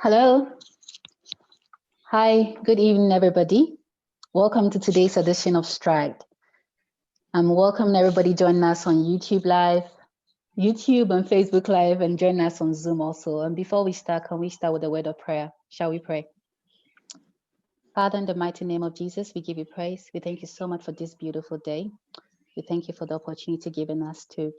Hello. Hi, good evening, everybody. Welcome to today's edition of Stride. I'm welcoming everybody joining us on YouTube and Facebook Live, and join us on Zoom also. And before we start, can we start with a word of prayer? Shall we pray? Father, in the mighty name of Jesus, we give you praise. We thank you so much for this beautiful day. We thank you for the opportunity given us to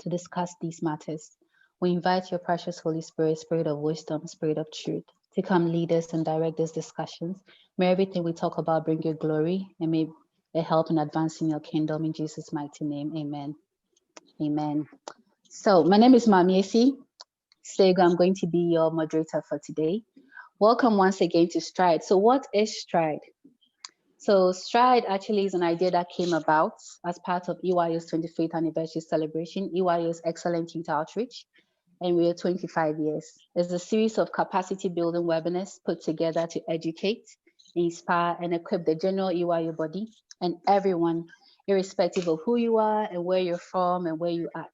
discuss these matters. We invite your precious Holy Spirit, Spirit of wisdom, Spirit of truth, to come lead us and direct these discussions. May everything we talk about bring you glory, and may it help in advancing your kingdom. In Jesus' mighty name, amen. Amen. So my name is Mamiesi Sego. I'm going to be your moderator for today. Welcome once again to Stride. So what is Stride? So Stride actually is an idea that came about as part of EYU's 25th anniversary celebration, EYU's Excellent Youth Outreach, and we are 25 years. It's a series of capacity building webinars put together to educate, inspire, and equip the general EYU body and everyone, irrespective of who you are and where you're from and where you're at.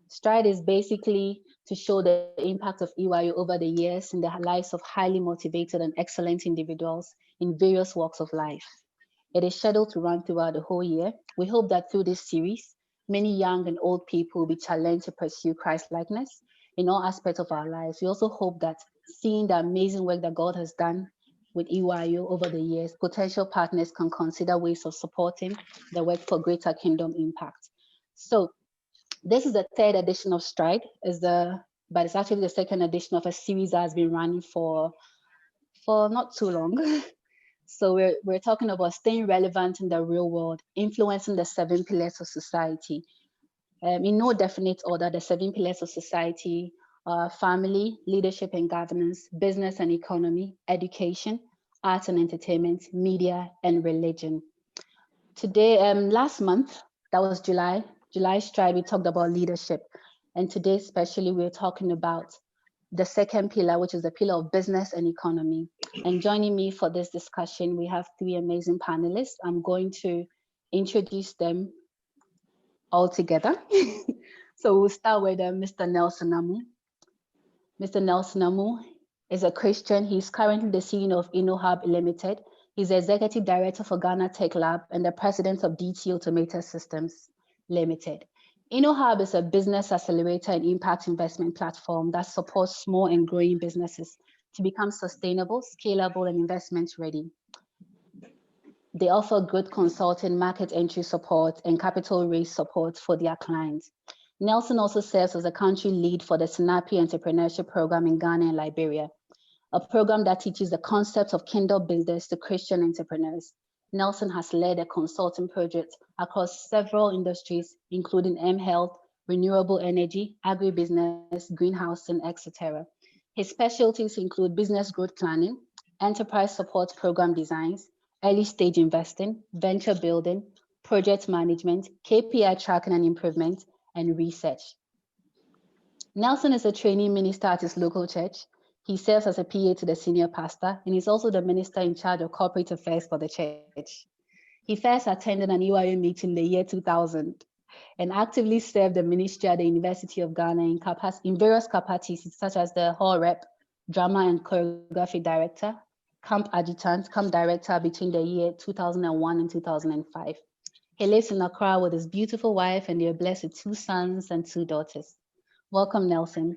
Stride is basically to show the impact of EYU over the years in the lives of highly motivated and excellent individuals in various walks of life. It is scheduled to run throughout the whole year. We hope that through this series, many young and old people will be challenged to pursue Christ-likeness in all aspects of our lives. We also hope that seeing the amazing work that God has done with EYU over the years, potential partners can consider ways of supporting the work for greater kingdom impact. So this is the third edition of Stride, but it's actually the second edition of a series that has been running for not too long. So we're talking about staying relevant in the real world, influencing the 7 pillars of society. In no definite order, the 7 pillars of society are family, leadership and governance, business and economy, education, arts and entertainment, media, and religion. Today, last month, that was July Stride, we talked about leadership. And today, especially, we're talking about the second pillar, which is the pillar of business and economy. And joining me for this discussion, we have 3 amazing panelists. I'm going to introduce them all together. So we'll start with Mr. Nelson Amu. Mr. Nelson Amu is a Christian. He's currently the CEO of InnoHub Limited. He's the Executive Director for Ghana Tech Lab and the President of DT Automated Systems Limited. InnoHub is a business accelerator and impact investment platform that supports small and growing businesses to become sustainable, scalable, and investment ready. They offer good consulting, market entry support, and capital raise support for their clients. Nelson also serves as a country lead for the Snappy Entrepreneurship Program in Ghana and Liberia, a program that teaches the concept of kingdom business to Christian entrepreneurs. Nelson has led a consulting project across several industries, including mHealth, renewable energy, agribusiness, greenhousing, etc. His specialties include business growth planning, enterprise support program designs, early stage investing, venture building, project management, KPI tracking and improvement, and research. Nelson is a trainee minister at his local church. He serves as a PA to the senior pastor, and he's also the minister in charge of corporate affairs for the church. He first attended an EYU meeting in the year 2000 and actively served the ministry at the University of Ghana in various capacities, such as the hall rep, drama and choreography director, camp adjutant, camp director between the year 2001 and 2005. He lives in Accra with his beautiful wife, and they are blessed with 2 sons and 2 daughters. Welcome, Nelson.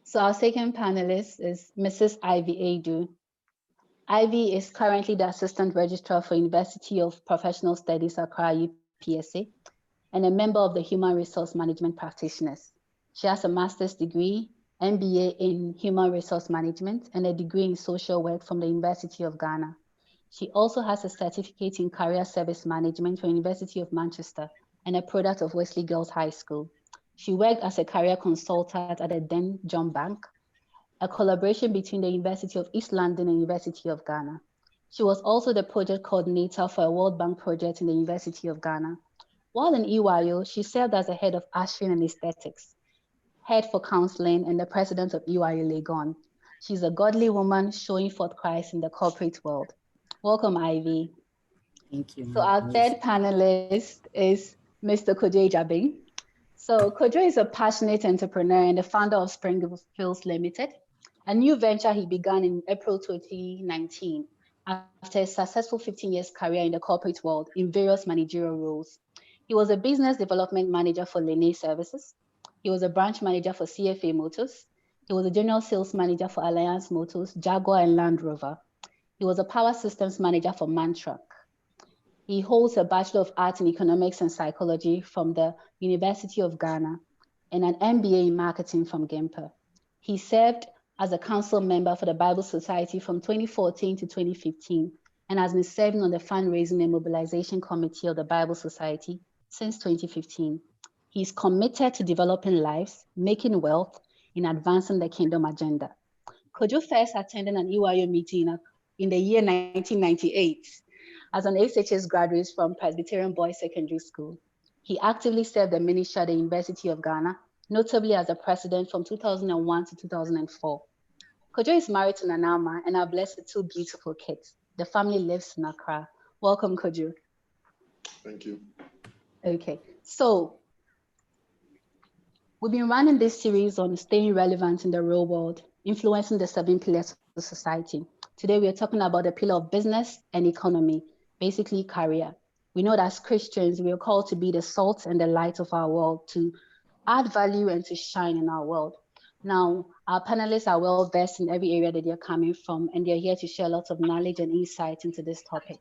So our second panelist is Mrs. Ivy Adu. Ivy is currently the Assistant Registrar for University of Professional Studies, Accra, UPSA, and a member of the Human Resource Management Practitioners. She has a master's degree, MBA in Human Resource Management, and a degree in Social Work from the University of Ghana. She also has a certificate in Career Service Management from University of Manchester and a product of Wesley Girls High School. She worked as a career consultant at the then John Bank, a collaboration between the University of East London and University of Ghana. She was also the project coordinator for a World Bank project in the University of Ghana. While in EYU, she served as the head of Ushering and Aesthetics, head for counseling, and the president of EYU Legon. She's a godly woman showing forth Christ in the corporate world. Welcome, Ivy. Thank you. So our third panelist is Mr. Kojo Jabin. So Kojo is a passionate entrepreneur and the founder of Spring Hills Limited, a new venture he began in April 2019 after a successful 15 years career in the corporate world in various managerial roles. He was a business development manager for Lene Services. He was a branch manager for CFA Motors. He was a general sales manager for Alliance Motors, Jaguar, and Land Rover. He was a power systems manager for Mantrac. He holds a Bachelor of Arts in Economics and Psychology from the University of Ghana and an MBA in Marketing from GIMPA. He served as a council member for the Bible Society from 2014 to 2015 and has been serving on the fundraising and mobilization committee of the Bible Society since 2015. He's committed to developing lives, making wealth, and advancing the kingdom agenda. Kojo first attended an EYO meeting in the year 1998 as an HHS graduate from Presbyterian Boys Secondary School. He actively served the ministry at the University of Ghana, notably as a president from 2001 to 2004. Kojo is married to Nanama and are blessed with 2 beautiful kids. The family lives in Accra. Welcome, Kojo. Thank you. Okay, so we've been running this series on staying relevant in the real world, influencing the 7 pillars of society. Today, we are talking about the pillar of business and economy, basically career. We know that as Christians, we are called to be the salt and the light of our world, to add value and to shine in our world. Now, our panelists are well versed in every area that they're coming from, and they're here to share lots of knowledge and insight into this topic.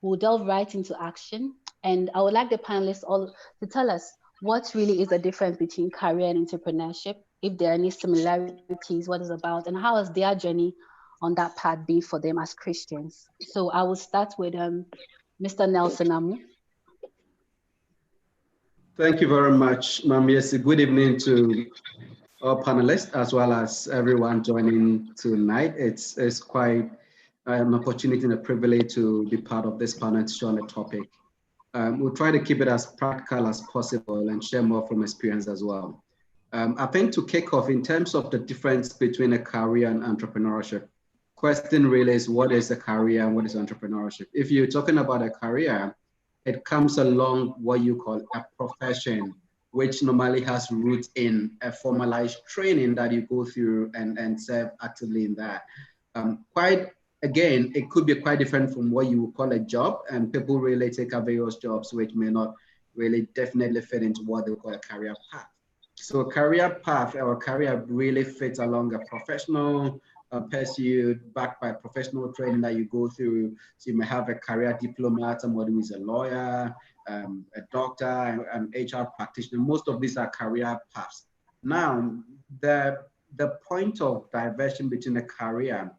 We'll delve right into action, and I would like the panelists all to tell us what really is the difference between career and entrepreneurship, if there are any similarities, what it's about, and how has their journey on that path been for them as Christians. So I will start with Mr. Nelson Amu. Thank you very much, ma'am. Yes, good evening to our panelists as well as everyone joining tonight. It's quite an opportunity and a privilege to be part of this panel to share on the topic. We'll try to keep it as practical as possible and share more from experience as well. I think to kick off, in terms of the difference between a career and entrepreneurship, question really is, what is a career and what is entrepreneurship? If you're talking about a career, it comes along what you call a profession, which normally has roots in a formalized training that you go through and serve actively in that. Again, it could be quite different from what you would call a job, and people really take up various jobs which may not really definitely fit into what they call a career path. So a career path or career really fits along a professional pursuit backed by professional training that you go through. So you may have a career diploma, somebody who is a lawyer, a doctor, an HR practitioner. Most of these are career paths. Now, the point of diversion between a career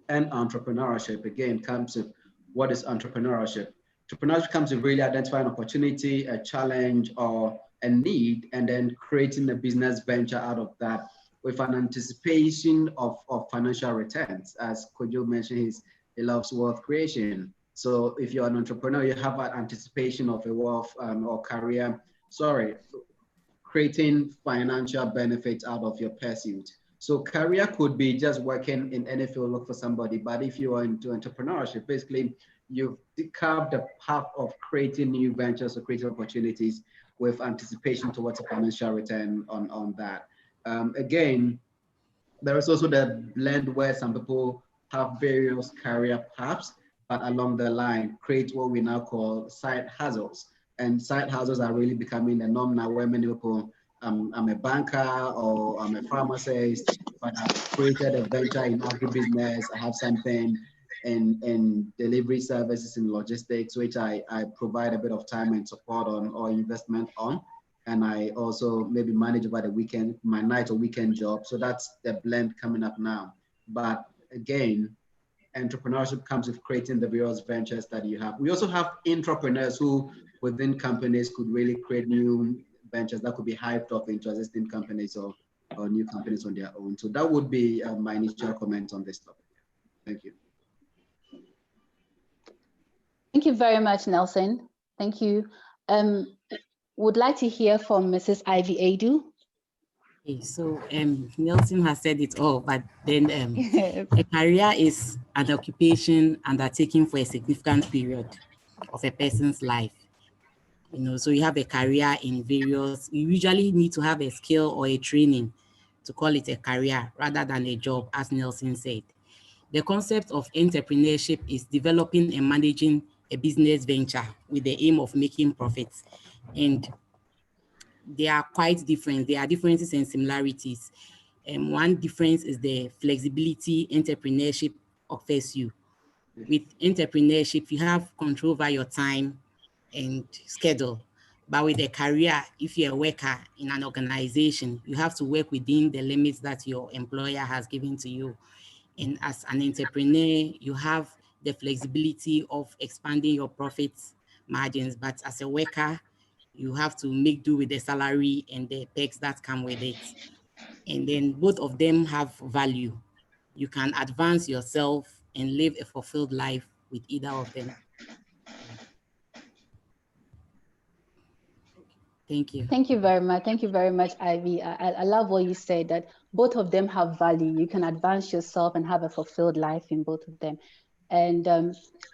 and entrepreneurship, again, comes to what is entrepreneurship. Entrepreneurship comes to really identify an opportunity, a challenge, or a need, and then creating a business venture out of that with an anticipation of financial returns. As Kojo mentioned, he loves wealth creation. So if you're an entrepreneur, you have an anticipation of a wealth or career, creating financial benefits out of your pursuit. So career could be just working in any field, look for somebody. But if you are into entrepreneurship, basically you've carved the path of creating new ventures or creating opportunities with anticipation towards a financial return on that. Again, there is also the blend where some people have various career paths, but along the line create what we now call side hustles. And side hustles are really becoming the norm now, where many people, I'm a banker or I'm a pharmacist, but I've created a venture in agribusiness. I have something in delivery services and logistics, which I provide a bit of time and support on or investment on. And I also maybe manage over the weekend, my night or weekend job. So that's the blend coming up now. But again, entrepreneurship comes with creating the various ventures that you have. We also have entrepreneurs who within companies could really create new ventures that could be hyped up into existing companies or new companies on their own. So that would be my initial comment on this topic. Thank you. Thank you very much, Nelson. Thank you. Would like to hear from Mrs. Ivy Adu. Okay, so Nelson has said it all, but then a career is an occupation undertaken for a significant period of a person's life. So you have a career in various, you usually need to have a skill or a training to call it a career rather than a job, as Nelson said. The concept of entrepreneurship is developing and managing a business venture with the aim of making profits. And they are quite different. There are differences and similarities. One difference is the flexibility entrepreneurship offers you. With entrepreneurship, you have control over your time and schedule. But with a career, if you're a worker in an organization, you have to work within the limits that your employer has given to you. And as an entrepreneur, you have the flexibility of expanding your profit margins. But as a worker, you have to make do with the salary and the perks that come with it. And then both of them have value. You can advance yourself and live a fulfilled life with either of them. Yeah. Thank you. Thank you very much. Thank you very much, Ivy. I love what you said, that both of them have value. You can advance yourself and have a fulfilled life in both of them. And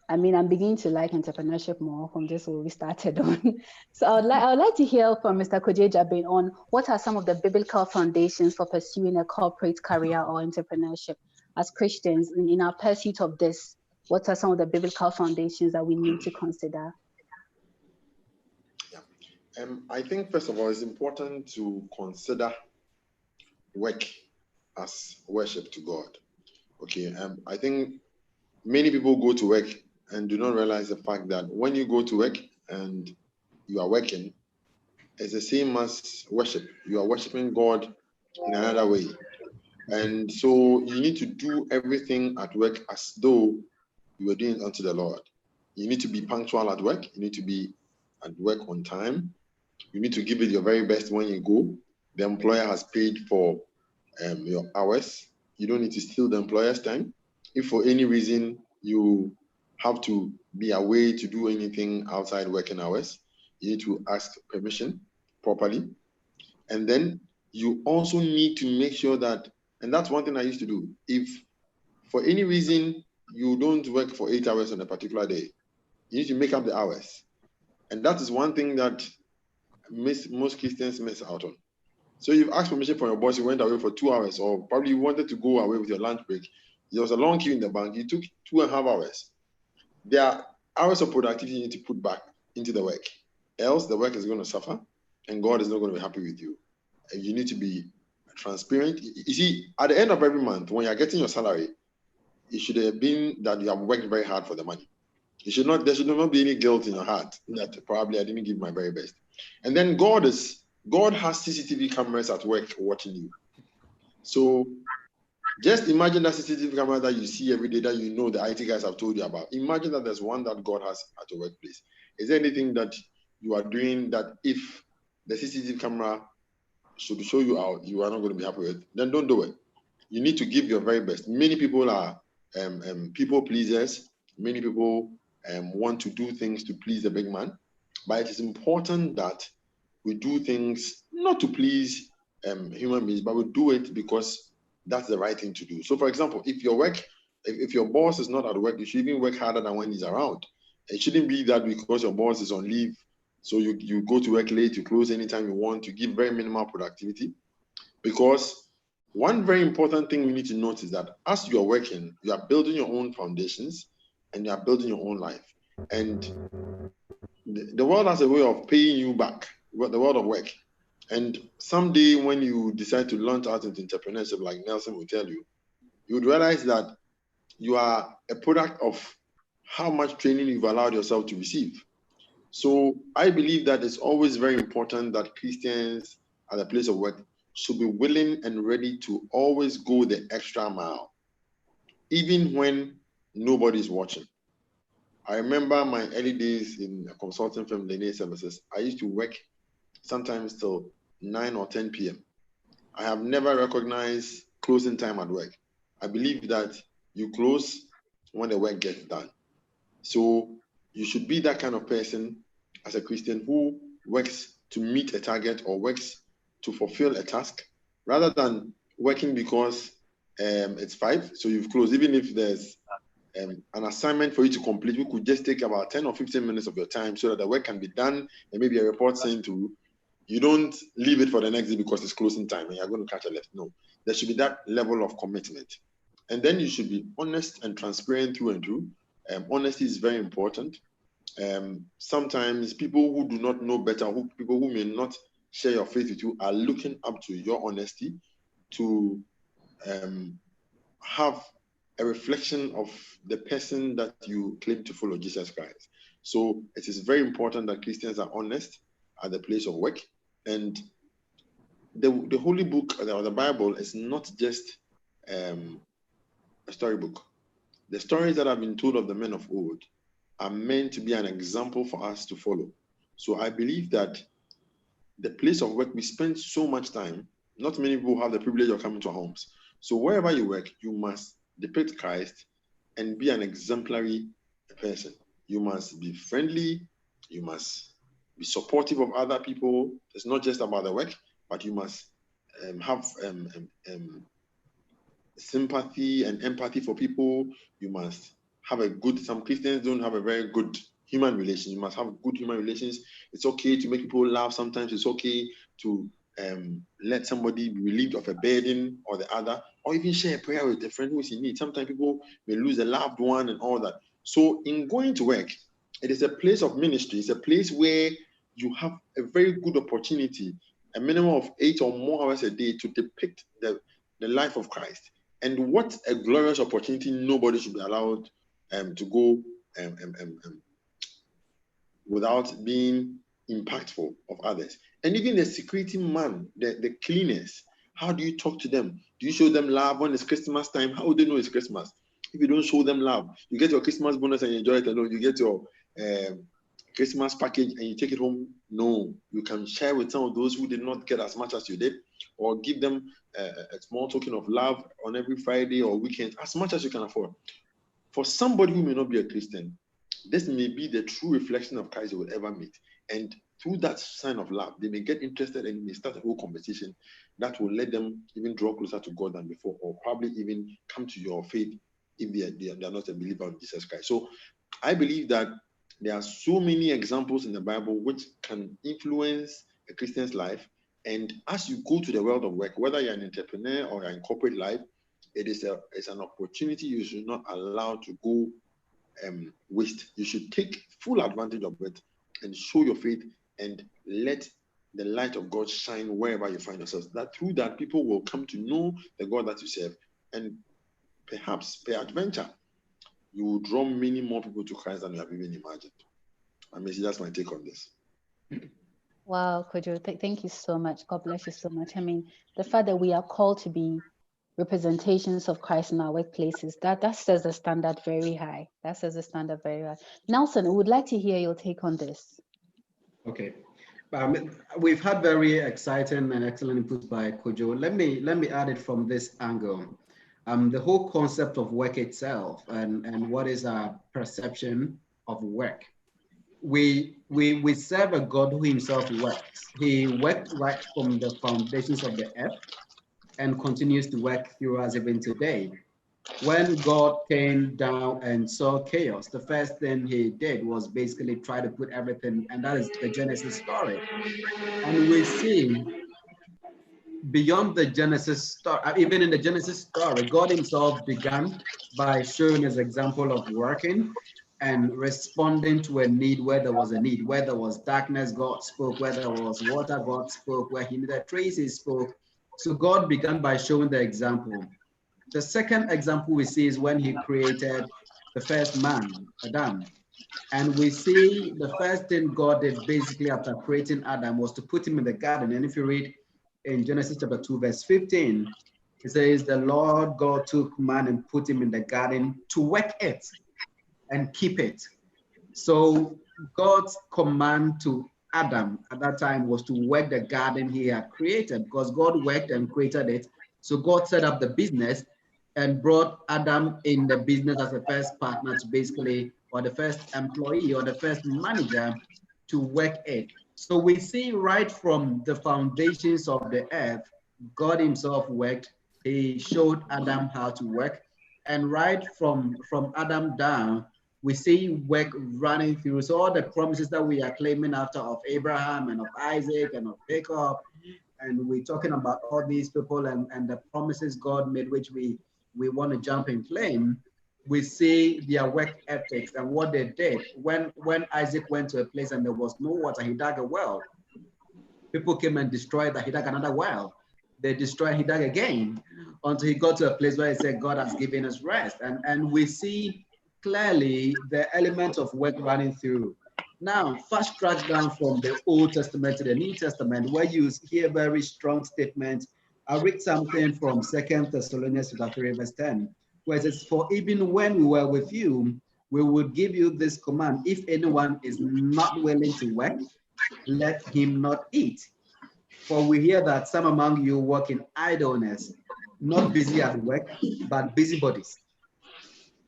I mean, I'm beginning to like entrepreneurship more from just what we started on. So I would like to hear from Mr. Koje Jabin on what are some of the biblical foundations for pursuing a corporate career or entrepreneurship as Christians in our pursuit of this. What are some of the biblical foundations that we need to consider? I think, first of all, it's important to consider work as worship to God. Okay, I think many people go to work and do not realize the fact that when you go to work and you are working, it's the same as worship. You are worshiping God in another way. And so you need to do everything at work as though you were doing it unto the Lord. You need to be punctual at work. You need to be at work on time. You need to give it your very best when you go. The employer has paid for your hours. You don't need to steal the employer's time. If for any reason you have to be away to do anything outside working hours, you need to ask permission properly. And then you also need to make sure that, and that's one thing I used to do, if for any reason you don't work for 8 hours on a particular day, you need to make up the hours. And that is one thing that most Christians miss out on. So you've asked permission from your boss, you went away for 2 hours, or probably you wanted to go away with your lunch break. There was a long queue in the bank, you took 2.5 hours. There are hours of productivity you need to put back into the work. Else the work is going to suffer and God is not going to be happy with you. And you need to be transparent. You see, at the end of every month, when you're getting your salary, it should have been that you have worked very hard for the money. There should not be any guilt in your heart that probably I didn't give my very best. And then God has CCTV cameras at work watching you. So just imagine that CCTV camera that you see every day that you know the IT guys have told you about. Imagine that there's one that God has at your workplace. Is there anything that you are doing that if the CCTV camera should show you out, you are not going to be happy with? Then don't do it. You need to give your very best. Many people are people pleasers. Many people want to do things to please the big man. But it is important that we do things not to please human beings, but we do it because that's the right thing to do. So, for example, if your boss is not at work, you should even work harder than when he's around. It shouldn't be that because your boss is on leave, so you go to work late, you close anytime you want, you give very minimal productivity. Because one very important thing we need to note is that as you are working, you are building your own foundations and you are building your own life. And the world has a way of paying you back, the world of work. And someday when you decide to launch out into entrepreneurship, like Nelson will tell you, you would realize that you are a product of how much training you've allowed yourself to receive. So I believe that it's always very important that Christians at the place of work should be willing and ready to always go the extra mile, even when nobody's watching. I remember my early days in a consulting firm, Linear Services. I used to work sometimes till 9 or 10 p.m. I have never recognized closing time at work. I believe that you close when the work gets done. So you should be that kind of person as a Christian who works to meet a target or works to fulfill a task rather than working because it's 5, so you've closed. Even if there's an assignment for you to complete, we could just take about 10 or 15 minutes of your time so that the work can be done and maybe a report sent to you. You don't leave it for the next day because it's closing time and you're going to catch a lift. No, there should be that level of commitment. And then you should be honest and transparent through and through. Honesty is very important. Sometimes people who do not know better, people who may not share your faith with you, are looking up to your honesty to have a reflection of the person that you claim to follow, Jesus Christ. So it is very important that Christians are honest at the place of work. And the Holy Book, or the Bible, is not just a storybook. The stories that have been told of the men of old are meant to be an example for us to follow. So I believe that the place of work, we spend so much time. Not many people have the privilege of coming to our homes. So wherever you work, you must depict Christ and be an exemplary person. You must be friendly. You must be supportive of other people. It's not just about the work, but you must have sympathy and empathy for people. You must have a good, some Christians don't have a very good human relation. You must have good human relations. It's okay to make people laugh. Sometimes it's okay to let somebody be relieved of a burden or the other, or even share a prayer with a friend who is in need. Sometimes people may lose a loved one and all that. So in going to work, it is a place of ministry. It's a place where you have a very good opportunity, a minimum of 8 or more hours a day, to depict the life of Christ. And what a glorious opportunity. Nobody should be allowed to go without being impactful of others. And even the security man, the cleaners, how do you talk to them? Do you show them love when it's Christmas time? How would they know it's Christmas? If you don't show them love, you get your Christmas bonus and you enjoy it alone. You get your Christmas package and you take it home. No, you can share with some of those who did not get as much as you did, or give them a small token of love on every Friday or weekend, as much as you can afford. For somebody who may not be a Christian, this may be the true reflection of Christ they will ever meet. And through that sign of love, they may get interested and may start a whole conversation that will let them even draw closer to God than before, or probably even come to your faith if they are not a believer of Jesus Christ. So I believe that there are so many examples in the Bible which can influence a Christian's life. And as you go to the world of work, whether you're an entrepreneur or you're in corporate life, it's an opportunity you should not allow to go waste. You should take full advantage of it and show your faith and let the light of God shine wherever you find yourselves. That through that, people will come to know the God that you serve. And perhaps, peradventure, you will draw many more people to Christ than you have even imagined. I mean, that's my take on this. Wow, Kojo, thank you so much. God bless you so much. I mean, the fact that we are called to be representations of Christ in our workplaces, that says the standard very high. That says the standard very high. Nelson, we would like to hear your take on this. Okay. We've had very exciting and excellent inputs by Kojo. Let me add it from this angle. The whole concept of work itself and what is our perception of work. We serve a God who himself works. He worked right from the foundations of the earth and continues to work through us even today. When God came down and saw chaos, the first thing he did was basically try to put everything, and that is the Genesis story. And we see beyond the Genesis story, even in the Genesis story, God himself began by showing his example of working and responding to a need where there was a need. Where there was darkness, God spoke. Where there was water, God spoke. Where he needed trees, he spoke. So God began by showing the example. The second example we see is when he created the first man, Adam. And we see the first thing God did basically after creating Adam was to put him in the garden. And if you read in Genesis chapter 2, verse 15, it says, the Lord God took man and put him in the garden to work it and keep it. So God's command to Adam at that time was to work the garden he had created, because God worked and created it. So God set up the business and brought Adam in the business as the first partner to basically, or the first employee or the first manager to work it. So we see right from the foundations of the earth, God himself worked. He showed Adam how to work. And right from Adam down, we see work running through. So all the promises that we are claiming after of Abraham and of Isaac and of Jacob, and we're talking about all these people and the promises God made, which we want to jump and claim. We see their work ethics and what they did. When Isaac went to a place and there was no water, he dug a well. People came and destroyed that. He dug another well. They destroyed, he dug again until he got to a place where he said, God has given us rest. And we see clearly the element of work running through. Now, fast track down from the Old Testament to the New Testament, where you hear very strong statements. I'll read something from 2 Thessalonians 3, verse 10, where it says, for even when we were with you, we would give you this command. If anyone is not willing to work, let him not eat. For we hear that some among you work in idleness, not busy at work, but busybodies.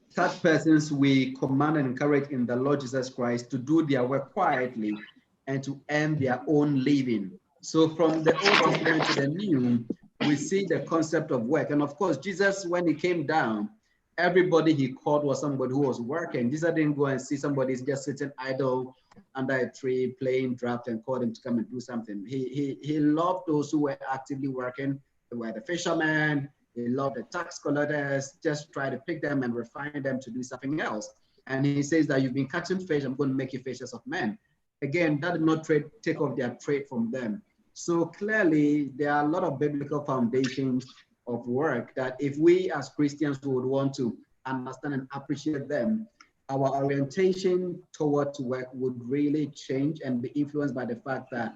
Such persons we command and encourage in the Lord Jesus Christ to do their work quietly and to earn their own living. So from the Old Testament to the New, we see the concept of work. And of course, Jesus, when he came down, everybody he called was somebody who was working. Jesus didn't go and see somebody just sitting idle under a tree playing draft and called him to come and do something. He loved those who were actively working. They were the fishermen. He loved the tax collectors. Just try to pick them and refine them to do something else. And he says that you've been catching fish. I'm going to make you fishers of men. Again, that did not take off their trade from them. So clearly, there are a lot of biblical foundations of work that if we as Christians would want to understand and appreciate them, our orientation towards work would really change and be influenced by the fact that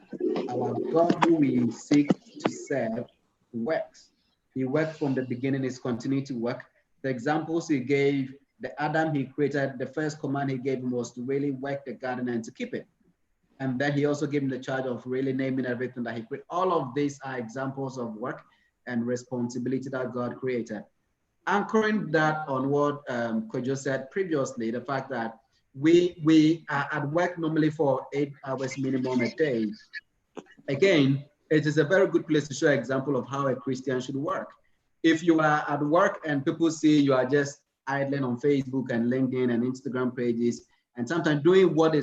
our God who we seek to serve works. He worked from the beginning, is continuing to work. The examples he gave, the Adam he created, the first command he gave him was to really work the garden and to keep it. And then he also gave him the charge of really naming everything that he created. All of these are examples of work and responsibility that God created. Anchoring that on what Kojo said previously, the fact that we are at work normally for 8 hours minimum a day. Again, it is a very good place to show an example of how a Christian should work. If you are at work and people see you are just idling on Facebook and LinkedIn and Instagram pages, and sometimes doing what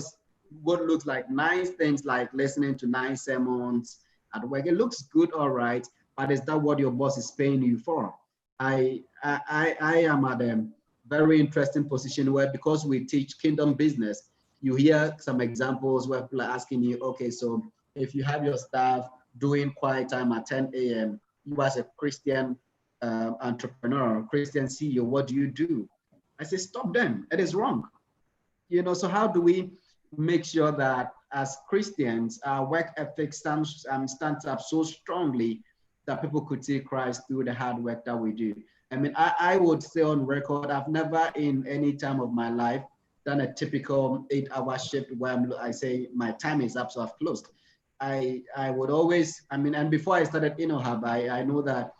looks like nice things like listening to nice sermons at work, it looks good, all right, but is that what your boss is paying you for? I am at a very interesting position where, because we teach kingdom business, you hear some examples where people are asking you, okay, so if you have your staff doing quiet time at 10 a.m., you as a Christian entrepreneur, Christian CEO, what do you do? I say, stop them. It is wrong. You know, so how do we make sure that as Christians, our work ethic stands up so strongly that people could see Christ through the hard work that we do? I mean, I would say on record, I've never in any time of my life done a typical 8-hour shift where I say my time is up, so I've closed. I would always, I mean, and before I started InnoHub, I know that,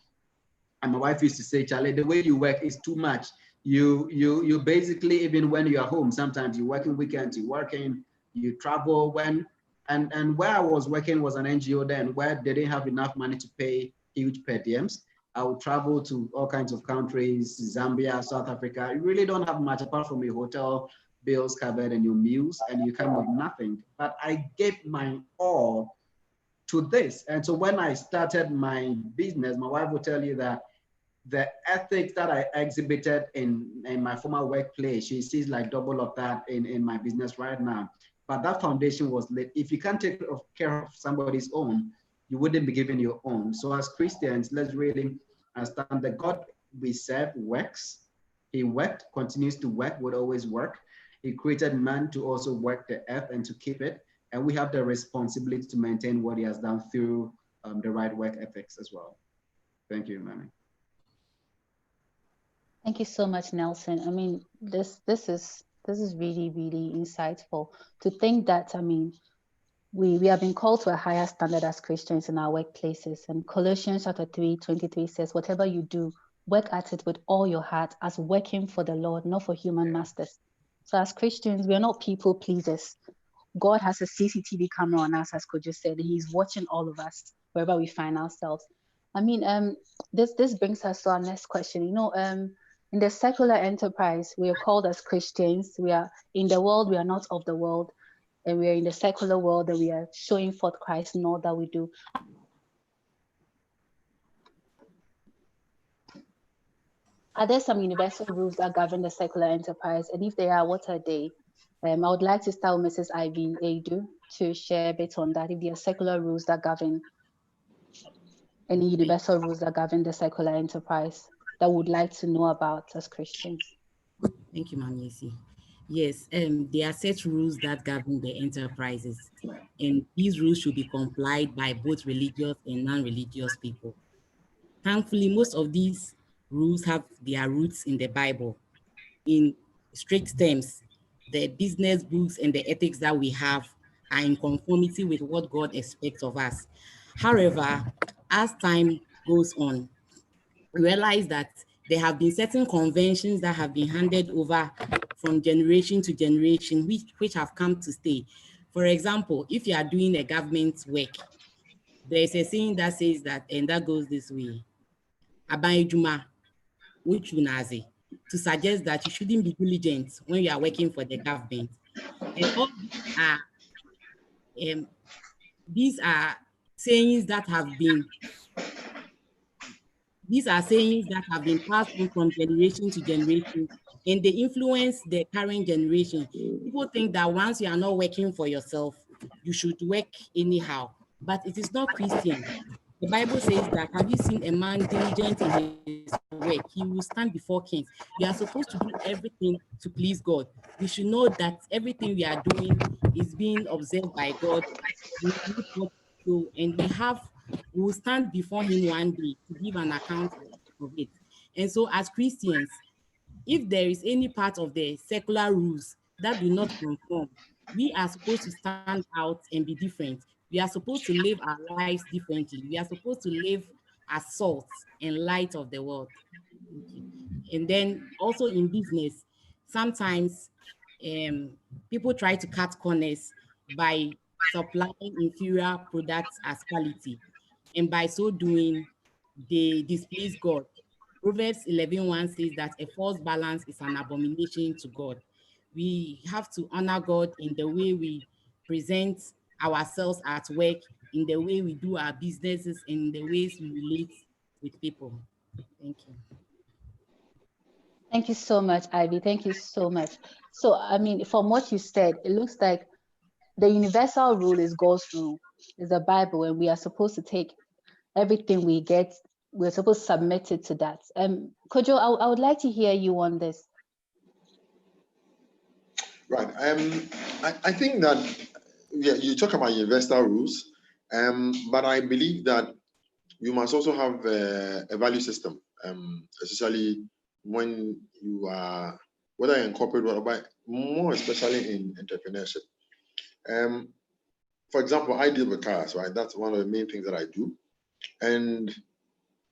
and my wife used to say, Charlie, the way you work is too much. You basically, even when you're home, sometimes you're working weekends, you're working, you travel and where I was working was an NGO then, where they didn't have enough money to pay huge per diems. I would travel to all kinds of countries, Zambia, South Africa. You really don't have much apart from your hotel bills covered and your meals, and you come with nothing. But I gave my all to this. And so when I started my business, my wife will tell you that the ethics that I exhibited in my former workplace, she sees like double of that in my business right now. But that foundation was laid. If you can't take care of somebody's own, you wouldn't be given your own. So as Christians, let's really understand that God we serve works. He worked, continues to work, would always work. He created man to also work the earth and to keep it. And we have the responsibility to maintain what he has done through the right work ethics as well. Thank you, Mami. Thank you so much, Nelson. I mean, this is really, really insightful to think that, I mean, we have been called to a higher standard as Christians in our workplaces. And Colossians chapter 3:23 says, whatever you do, work at it with all your heart as working for the Lord, not for human masters. So as Christians, we are not people pleasers. God has a CCTV camera on us, as Kojo said. He's watching all of us wherever we find ourselves. I mean, this brings us to our next question. You know, In the secular enterprise, we are called as Christians. We are in the world, we are not of the world. And we are in the secular world, and we are showing forth Christ in all that we do. Are there some universal rules that govern the secular enterprise? And if they are, what are they? I would like to start with Mrs. Ivy Adu to share a bit on that. If there are secular rules that govern, any universal rules that govern the secular enterprise that we would like to know about as Christians. Thank you, Ma'am Yesi. Yes, there are set rules that govern the enterprises, and these rules should be complied by both religious and non-religious people. Thankfully, most of these rules have their roots in the Bible. In strict terms, the business books and the ethics that we have are in conformity with what God expects of us. However, as time goes on, we realize that there have been certain conventions that have been handed over from generation to generation, which have come to stay. For example, if you are doing a government work, there is a saying that says that, and that goes this way, Abayjuma, which unazi, to suggest that you shouldn't be diligent when you are working for the government. And all these are sayings that have been passed on from generation to generation, and they influence the current generation. People think that once you are not working for yourself, you should work anyhow, but it is not Christian. The Bible says that, have you seen a man diligent in his work? He will stand before kings. We are supposed to do everything to please God. We should know that everything we are doing is being observed by God. We need what to do, and we will stand before him one day to give an account of it. And so as Christians, if there is any part of the secular rules that do not conform, we are supposed to stand out and be different. We are supposed to live our lives differently. We are supposed to live as salt and light of the world. Thank you. And then also in business, sometimes people try to cut corners by supplying inferior products as quality. And by so doing, they displease God. Proverbs 11:1 says that a false balance is an abomination to God. We have to honor God in the way we present ourselves at work, in the way we do our businesses, in the ways we relate with people. Thank you. Thank you so much, Ivy. Thank you so much. So, I mean, from what you said, it looks like the universal rule is God's rule, is the Bible, and we are supposed to take everything we get, we're supposed to submit it to that. Kojo, I would like to hear you on this. Right. I think that you talk about universal rules, but I believe that you must also have a value system, especially when you are, whether in corporate world, but more especially in entrepreneurship. For example, I deal with cars, right? That's one of the main things that I do. And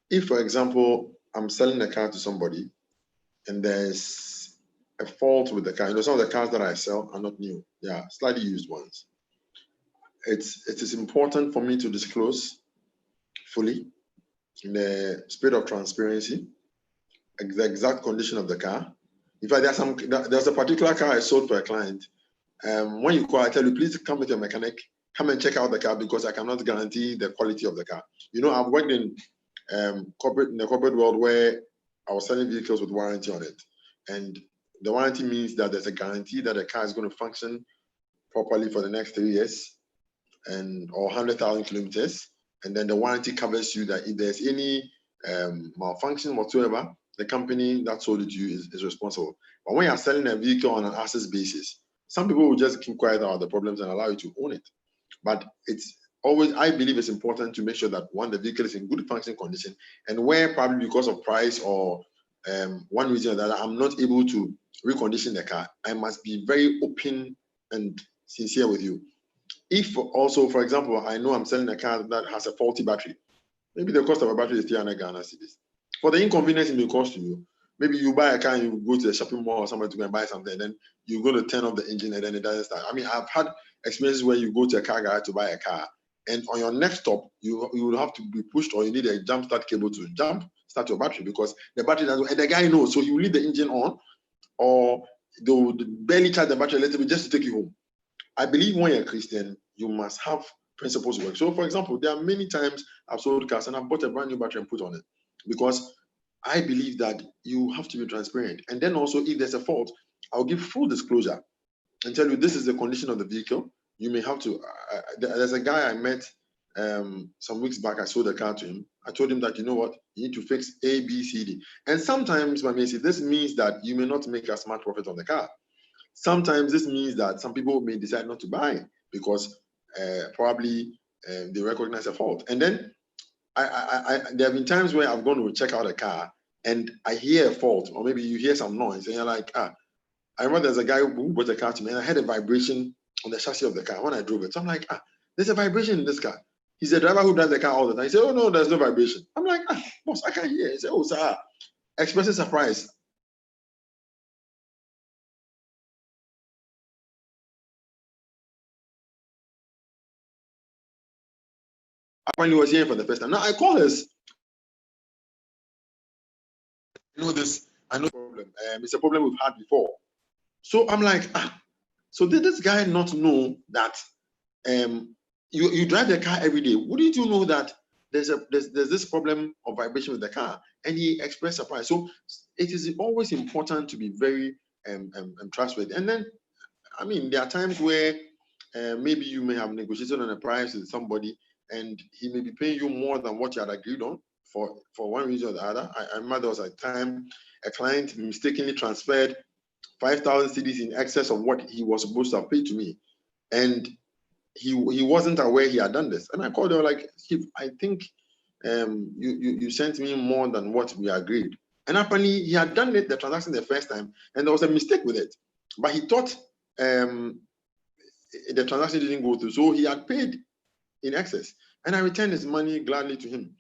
if, for example, I'm selling a car to somebody and there's a fault with the car, some of the cars that I sell are not new. They are slightly used ones. It is important for me to disclose fully, in the spirit of transparency, the exact condition of the car. In fact, there's a particular car I sold for a client. When you call, I tell you, please come with your mechanic, come and check out the car, because I cannot guarantee the quality of the car. I've worked in the corporate world where I was selling vehicles with warranty on it. And the warranty means that there's a guarantee that the car is going to function properly for the next 3 years or 100,000 kilometers. And then the warranty covers you that if there's any malfunction whatsoever, the company that sold it to you is responsible. But when you're selling a vehicle on an asset basis, some people will just keep quiet about the problems and allow you to own it. But it's always, I believe it's important to make sure that one, the vehicle is in good functioning condition, and where probably because of price or one reason or the other, I'm not able to recondition the car, I must be very open and sincere with you. If also, for example, I know I'm selling a car that has a faulty battery, maybe the cost of a battery is 300 Ghana cedis. For the inconvenience it may cost to you, maybe you buy a car and you go to the shopping mall or somewhere to go and buy something, and then you're going to turn off the engine and then it doesn't start. I mean, I've had experiences where you go to a car garage to buy a car and on your next stop, you will have to be pushed, or you need a jump start cable to start your battery, because the battery doesn't, and the guy knows, so he will leave the engine on, or they will barely charge the battery a little bit just to take you home. I believe when you're a Christian, you must have principles to work. So, for example, there are many times I've sold cars and I've bought a brand new battery and put on it, because I believe that you have to be transparent. And then also, if there's a fault, I'll give full disclosure and tell you this is the condition of the vehicle. You may have to. There's a guy I met some weeks back. I sold a car to him. I told him that, you know what, you need to fix A, B, C, D. And sometimes, this means that you may not make a smart profit on the car. Sometimes this means that some people may decide not to buy because probably they recognize a fault. And then there have been times where I've gone to check out a car and I hear a fault, or maybe you hear some noise and you're like, I remember there's a guy who bought a car to me and I had a vibration on the chassis of the car when I drove it. So I'm like, there's a vibration in this car. He's a driver who drives the car all the time. He said, oh no, there's no vibration. I'm like, boss, I can't hear. He said, oh, sir, expressing surprise. Apparently was hearing for the first time. Now I call this. I know the problem. It's a problem we've had before. So I'm like, so did this guy not know that you drive the car every day? Wouldn't you know that there's this problem of vibration with the car? And he expressed surprise. So it is always important to be very trustworthy. And then, there are times where maybe you may have negotiated on a price with somebody, and he may be paying you more than what you had agreed on for one reason or the other. I remember there was a time a client mistakenly transferred 5,000 cedis in excess of what he was supposed to have paid to me, and he wasn't aware he had done this. And I called him like, I think you sent me more than what we agreed. And apparently he had done the transaction the first time, and there was a mistake with it. But he thought the transaction didn't go through, so he had paid in excess, and I returned his money gladly to him,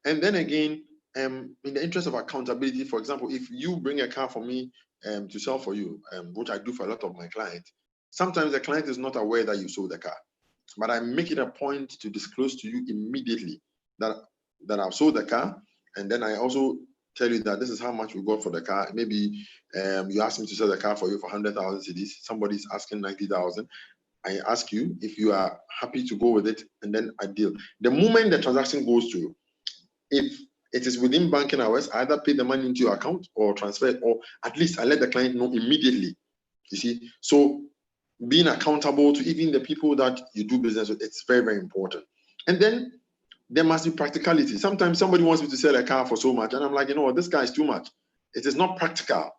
And then again, in the interest of accountability, for example, if you bring a car for me to sell for you, which I do for a lot of my clients, sometimes the client is not aware that you sold the car, but I make it a point to disclose to you immediately that I've sold the car, and then I also tell you that this is how much we got for the car. Maybe you asked me to sell the car for you for 100,000 cedis. Somebody's asking 90,000. I ask you if you are happy to go with it, and then I deal. The moment the transaction goes through, if it is within banking hours, I either pay the money into your account or transfer it, or at least I let the client know immediately. You see, so being accountable to even the people that you do business with, it's very, very important. And then there must be practicality. Sometimes somebody wants me to sell a car for so much, and I'm like, this car is too much. It is not practical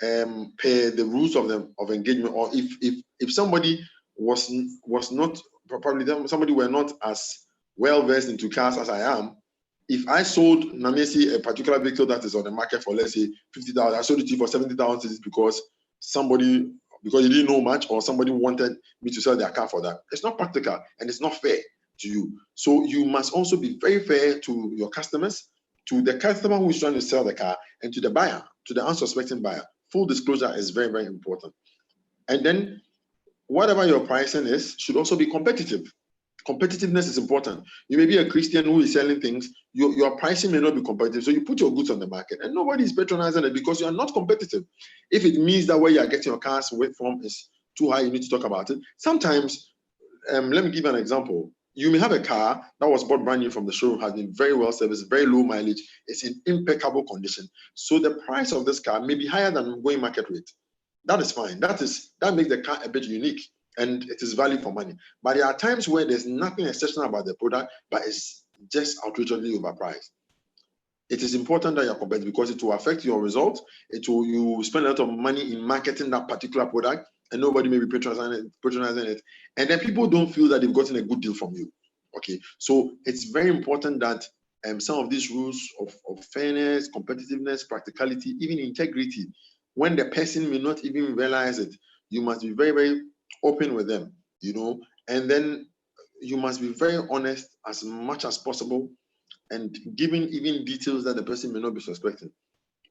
per the rules of engagement. Or if somebody was not, probably somebody were not as well versed into cars as I am, if I sold Namesi a particular vehicle that is on the market for, let's say, 50,000, I sold it to you for 70,000 because you didn't know much, or somebody wanted me to sell their car for that. It's not practical and it's not fair to you. So you must also be very fair to your customers, to the customer who is trying to sell the car, and to the buyer, to the unsuspecting buyer. Full disclosure is very, very important. And then whatever your pricing is should also be competitive. Competitiveness is important. You may be a Christian who is selling things. Your pricing may not be competitive, so you put your goods on the market, and nobody is patronizing it because you are not competitive. If it means that where you are getting your cars away from is too high, you need to talk about it. Sometimes, let me give you an example. You may have a car that was bought brand new from the showroom, has been very well serviced, very low mileage, it's in impeccable condition. So the price of this car may be higher than going market rate. That is fine. That makes the car a bit unique, and it is value for money. But there are times where there's nothing exceptional about the product, but it's just outrageously overpriced. It is important that you're competitive because it will affect your results. You spend a lot of money in marketing that particular product, and nobody may be patronizing it. And then people don't feel that they've gotten a good deal from you. Okay, so it's very important that some of these rules of fairness, competitiveness, practicality, even integrity, when the person may not even realize it, you must be very, very open with them, and then you must be very honest as much as possible, and giving even details that the person may not be suspecting.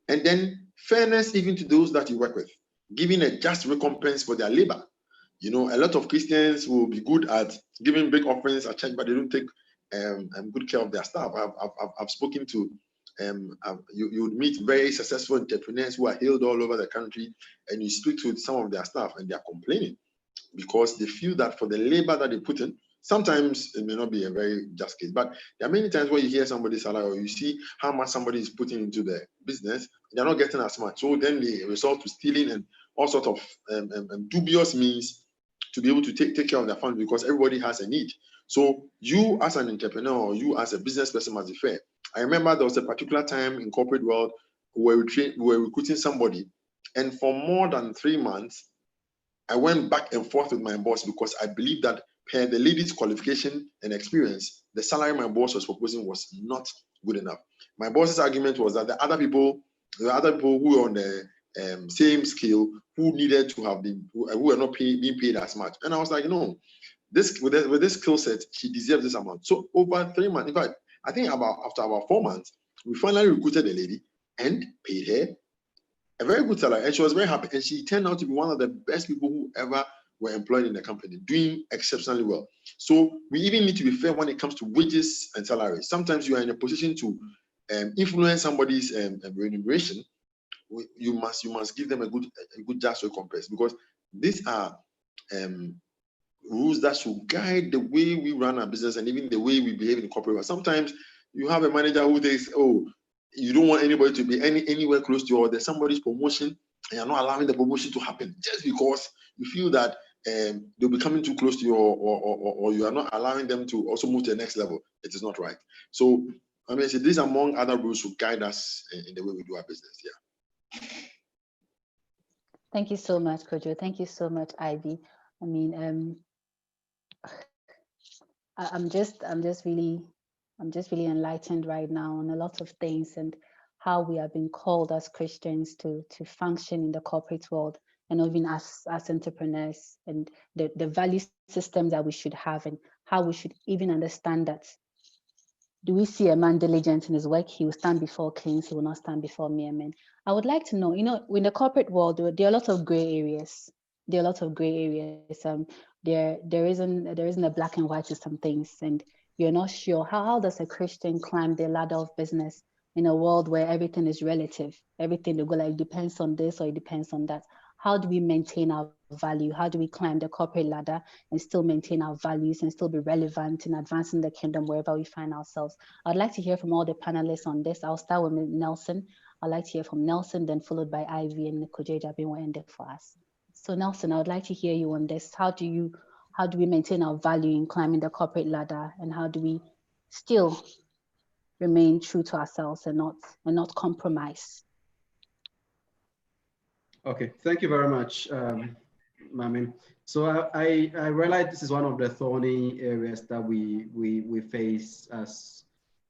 And then fairness even to those that you work with, giving a just recompense for their labor. You know, a lot of Christians will be good at giving big offerings at church, but they don't take good care of their staff. I've spoken to you would meet very successful entrepreneurs who are hailed all over the country, and you speak to some of their staff, and they are complaining because they feel that for the labor that they put in, sometimes it may not be a very just case, but there are many times where you hear somebody's salary or you see how much somebody is putting into the business, they're not getting as much. So then they resort to stealing and all sorts of dubious means to be able to take care of their family, because everybody has a need. So you as an entrepreneur, or you as a business person must be fair. I remember there was a particular time in corporate world where we were recruiting somebody, and for more than 3 months, I went back and forth with my boss because I believe that per the lady's qualification and experience, the salary my boss was proposing was not good enough. My boss's argument was that the other people who were on the same scale who needed to have been, who were not being paid as much. And I was like, no, this with this skill set, she deserves this amount. So over 3 months, in fact, I think after about 4 months, we finally recruited a lady and paid her a very good salary, and she was very happy. And she turned out to be one of the best people who ever were employed in the company, doing exceptionally well. So we even need to be fair when it comes to wages and salaries. Sometimes you are in a position to influence somebody's remuneration. You must give them a good just recompense, because these are rules that should guide the way we run our business and even the way we behave in corporate world. Sometimes you have a manager who thinks, oh, you don't want anybody to be anywhere close to you, or there's somebody's promotion and you're not allowing the promotion to happen just because you feel that they'll be coming too close to you, or you are not allowing them to also move to the next level. It is not right. So I mean, these among other rules should guide us in the way we do our business. Yeah. Thank you so much, Kojo. Thank you so much, Ivy. I mean, I'm just really enlightened right now on a lot of things and how we are being called as Christians to function in the corporate world, and even as entrepreneurs, and the value system that we should have, and how we should even understand that. Do we see a man diligent in his work? He will stand before kings. He will not stand before mere men. I would like to know, in the corporate world, there are a lot of gray areas. There are a lot of gray areas. There isn't a black and white to some things, and you're not sure how does a Christian climb the ladder of business in a world where everything is relative. Everything they go like depends on this or it depends on that. How do we maintain our value? How do we climb the corporate ladder and still maintain our values and still be relevant in advancing the kingdom wherever we find ourselves? I'd like to hear from all the panelists on this. I'll start with Nelson. I'd like to hear from Nelson, then followed by Ivy, and Kojeja will end it for us. So Nelson, I would like to hear you on this. How do we maintain our value in climbing the corporate ladder, and how do we still remain true to ourselves and not compromise? Okay, thank you very much, Mami. So I realize this is one of the thorny areas that we face as,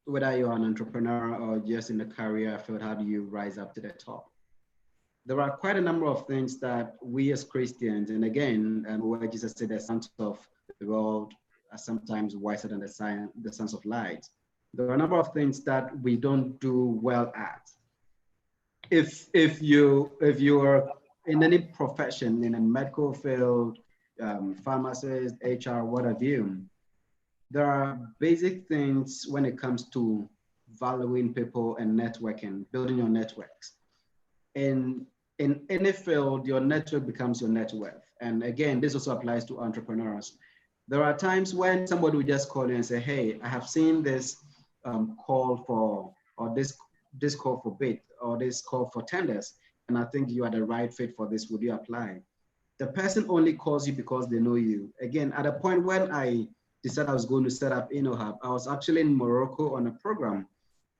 whether you're an entrepreneur or just in the career field. How do you rise up to the top? There are quite a number of things that we as Christians, and again, where Jesus said the sons of the world are sometimes wiser than the sons of light. There are a number of things that we don't do well at. If you are in any profession, in a medical field, pharmacist, HR, what have you, there are basic things when it comes to valuing people and networking, building your networks. In any field, your network becomes your net worth. And again, this also applies to entrepreneurs. There are times when somebody will just call you and say, hey, I have seen this call for, or this call for bid, or this call for tenders, and I think you are the right fit for this. Would you apply? The person only calls you because they know you. Again, at a point when I decided I was going to set up InnoHub, I was actually in Morocco on a program.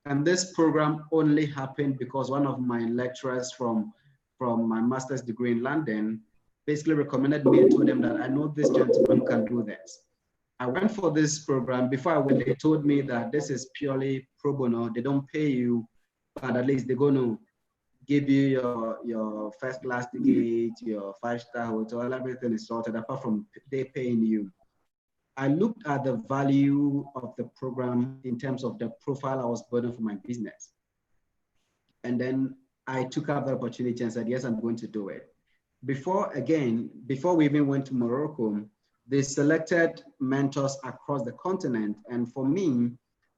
And this program only happened because one of my lecturers from my master's degree in London basically recommended me and told them that I know this gentleman who can do this. I went for this program. Before I went, they told me that this is purely pro bono. They don't pay you, but at least they're going to give you your first class ticket, your 5-star hotel, everything is sorted, apart from they paying you. I looked at the value of the program in terms of the profile I was building for my business. And then I took up the opportunity and said, yes, I'm going to do it. Before we even went to Morocco, they selected mentors across the continent. And for me,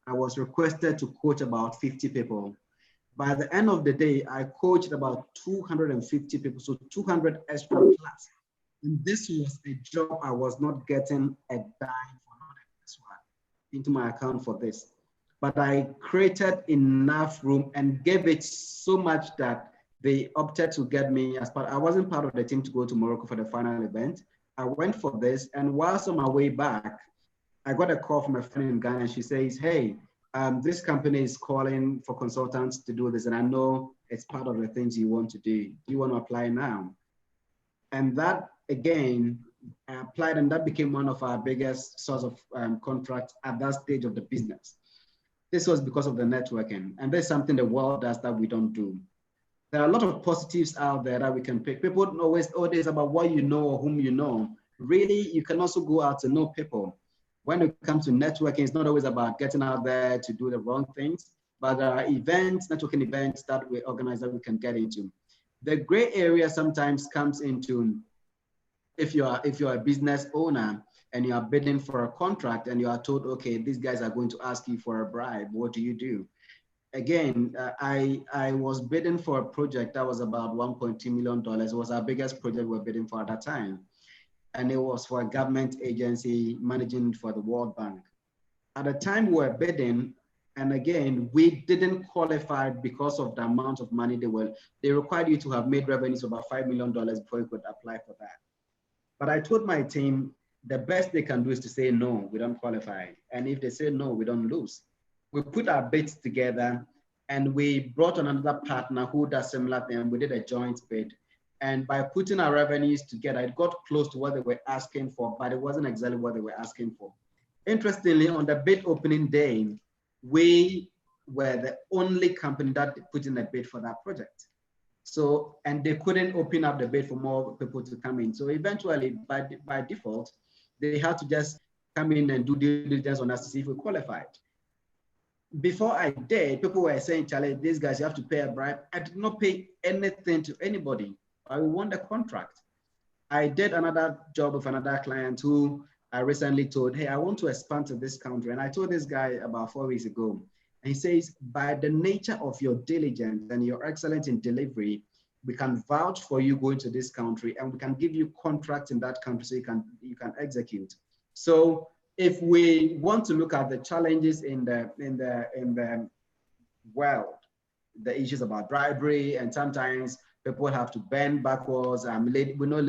I was requested to coach about 50 people. By the end of the day, I coached about 250 people, so 200 extra plus. And this was a job I was not getting a dime for, not this one, into my account for this. But I created enough room and gave it so much that they opted to get me as part. I wasn't part of the team to go to Morocco for the final event. I went for this, and whilst on my way back, I got a call from a friend in Ghana, and she says, "Hey, this company is calling for consultants to do this, and I know it's part of the things you want to do. Do you want to apply now?" And that, again, I applied, and that became one of our biggest source of contracts at that stage of the business. This was because of the networking, and there's something the world does that we don't do. There are a lot of positives out there that we can pick. People don't always, it's about what you know or whom you know. Really, you can also go out to know people. When it comes to networking, it's not always about getting out there to do the wrong things, but there are events, networking events that we organize that we can get into. The gray area sometimes comes into if you're a business owner and you are bidding for a contract and you are told, okay, these guys are going to ask you for a bribe, what do you do? Again, I was bidding for a project that was about $1.2 million. It was our biggest project we were bidding for at that time. And it was for a government agency managing for the World Bank. At the time we were bidding, and again, we didn't qualify because of the amount of money they required you to have made revenues of about $5 million before you could apply for that. But I told my team, the best they can do is to say, no, we don't qualify. And if they say no, we don't lose. We put our bids together and we brought on another partner who does similar thing. We did a joint bid. And by putting our revenues together, it got close to what they were asking for, but it wasn't exactly what they were asking for. Interestingly, on the bid opening day, we were the only company that put in a bid for that project. So, and they couldn't open up the bid for more people to come in. So eventually, by default, they had to just come in and do due diligence on us to see if we qualified. Before I did, people were saying, Charlie, these guys, you have to pay a bribe. I did not pay anything to anybody. I won the contract. I did another job with another client who I recently told, hey, I want to expand to this country. And I told this guy about 4 weeks ago, and he says, by the nature of your diligence and your excellence in delivery, we can vouch for you going to this country and we can give you contracts in that country so you can execute. So if we want to look at the challenges in the world, the issues about bribery, and sometimes people have to bend backwards. We know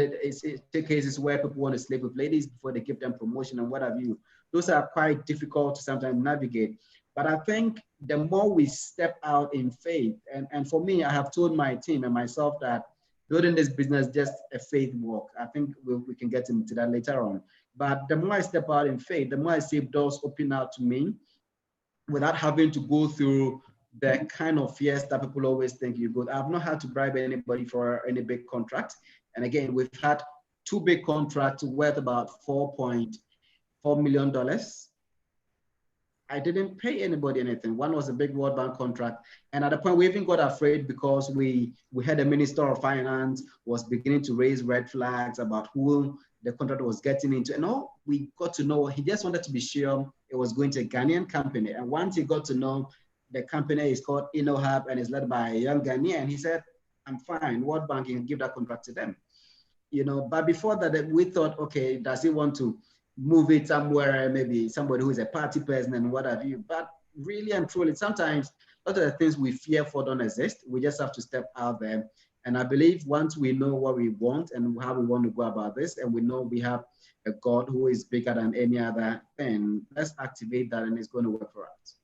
take cases where people want to sleep with ladies before they give them promotion and what have you. Those are quite difficult to sometimes navigate. But I think the more we step out in faith, and for me, I have told my team and myself that building this business is just a faith walk. I think we can get into that later on. But the more I step out in faith, the more I see doors open out to me without having to go through the kind of fears that people always think you go. I've not had to bribe anybody for any big contract. And again, we've had 2 big contracts worth about $4.4 million. I didn't pay anybody anything. One was a big World Bank contract. And at the point we even got afraid because we had a Minister of Finance was beginning to raise red flags about who the contract was getting into. And all we got to know, he just wanted to be sure it was going to a Ghanaian company. And once he got to know the company is called InnoHub and is led by a young Ghanaian, he said, I'm fine, World Bank can give that contract to them. But before that, we thought, okay, does he want to move it somewhere, maybe somebody who is a party person and what have you. But really and truly, sometimes a lot of the things we fear for don't exist. We just have to step out there. And I believe once we know what we want and how we want to go about this, and we know we have a God who is bigger than any other thing, let's activate that and it's going to work for us.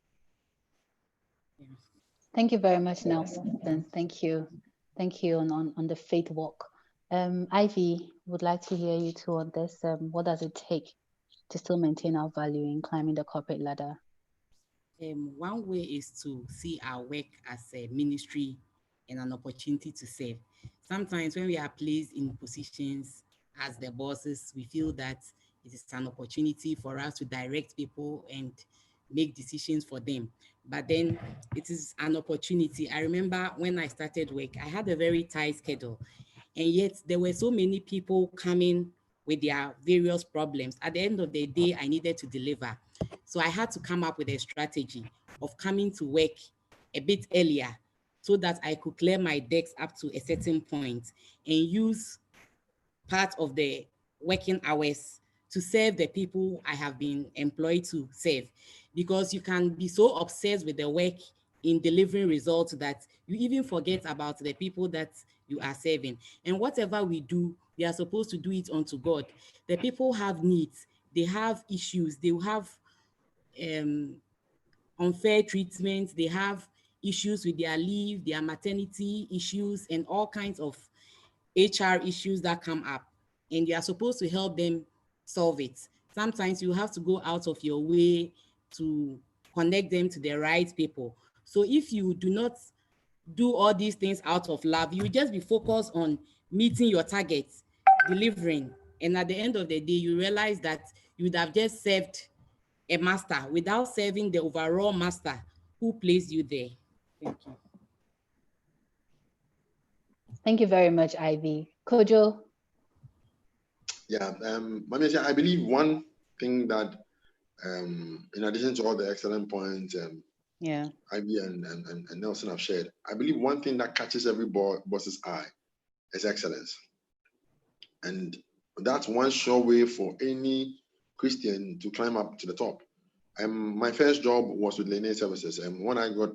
Thank you very much, Nelson. Thank you. Thank you on the faith walk. Ivy, would like to hear you too on this. What does it take to still maintain our value in climbing the corporate ladder? One way is to see our work as a ministry and an opportunity to serve. Sometimes when we are placed in positions as the bosses, we feel that it is an opportunity for us to direct people and make decisions for them. But then it is an opportunity. I remember when I started work, I had a very tight schedule. And yet there were so many people coming with their various problems. At the end of the day, I needed to deliver. So I had to come up with a strategy of coming to work a bit earlier so that I could clear my decks up to a certain point and use part of the working hours to serve the people I have been employed to serve. Because you can be so obsessed with the work in delivering results that you even forget about the people that you are serving. And whatever we do, we are supposed to do it unto God. The people have needs, they have issues, they have unfair treatment, they have issues with their leave, their maternity issues, and all kinds of HR issues that come up, and you are supposed to help them solve it. Sometimes you have to go out of your way to connect them to the right people. So if you do not do all these things out of love, you will just be focused on meeting your targets, delivering, and at the end of the day, you realize that you would have just served a master without serving the overall master who placed you there. Thank you. Thank you very much, Ivy. Kojo? Yeah, Mami, I believe one thing that, in addition to all the excellent points Yeah. Ivy and Nelson have shared, I believe one thing that catches every boss's eye is excellence. And that's one sure way for any Christian to climb up to the top. My first job was with Lene Services, and when I got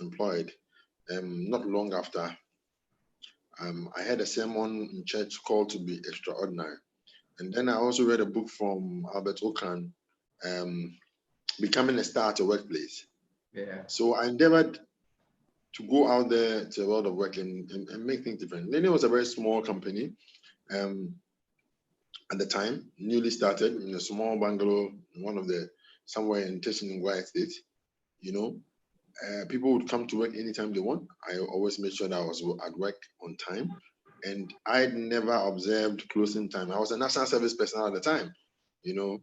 employed, not long after, I had a sermon in church called to be extraordinary. And then I also read a book from Albert Okan, Becoming a Star at a Workplace. Yeah. So I endeavored to go out there to the world of work and make things different. Lene was a very small company at the time, newly started in a small bungalow, somewhere in White State. You know, people would come to work anytime they want. I always made sure that I was at work on time. And I'd never observed closing time. I was a national service personnel at the time, you know.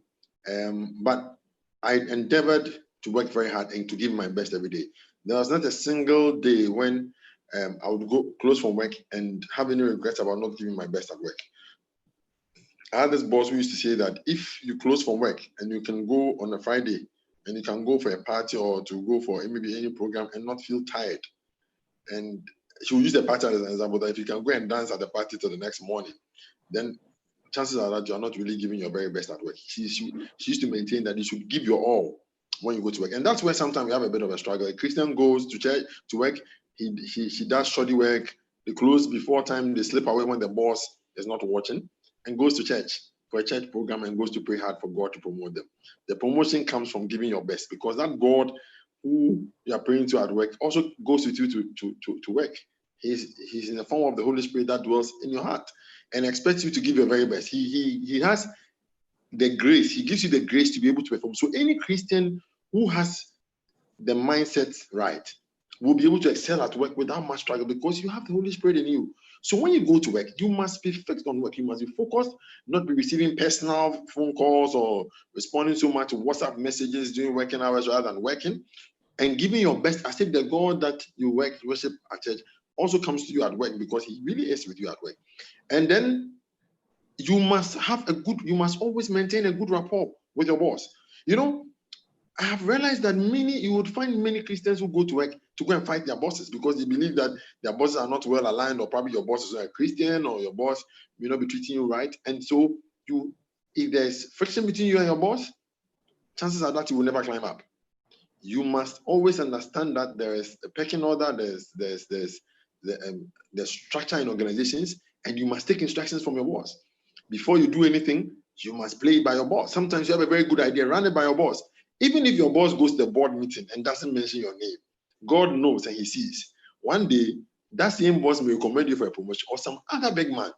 But I endeavored to work very hard and to give my best every day. There was not a single day when I would go close from work and have any regrets about not giving my best at work. I had this boss who used to say that if you close from work and you can go on a Friday and you can go for a party or to go for maybe any program and not feel tired, and she will use the party as an example, that if you can go and dance at the party till the next morning, then chances are that you are not really giving your very best at work. She used to maintain that you should give your all when you go to work. And that's where sometimes we have a bit of a struggle. A Christian goes to church, to work, he does shoddy work, they close before time, they slip away when the boss is not watching, and goes to church for a church program and goes to pray hard for God to promote them. The promotion comes from giving your best, because that God who you are praying to at work also goes with you to work. He's in the form of the Holy Spirit that dwells in your heart and expects you to give your very best. He has the grace. He gives you the grace to be able to perform. So any Christian who has the mindset right will be able to excel at work without much struggle, because you have the Holy Spirit in you. So when you go to work, you must be fixed on work. You must be focused, not be receiving personal phone calls or responding so much to WhatsApp messages during working hours rather than working, and giving your best as if the God that you worship at church also comes to you at work, because he really is with you at work. And then you must always maintain a good rapport with your boss. You know, I have realized that you would find many Christians who go to work to go and fight their bosses because they believe that their bosses are not well aligned, or probably your boss is not a Christian, or your boss may not be treating you right. And so if there's friction between you and your boss, chances are that you will never climb up. You must always understand that there is a pecking order, there's structure in organizations, and you must take instructions from your boss. Before you do anything, you must play it by your boss. Sometimes you have a very good idea, run it by your boss. Even if your boss goes to the board meeting and doesn't mention your name, God knows and he sees. One day, that same boss may recommend you for a promotion, or some other big man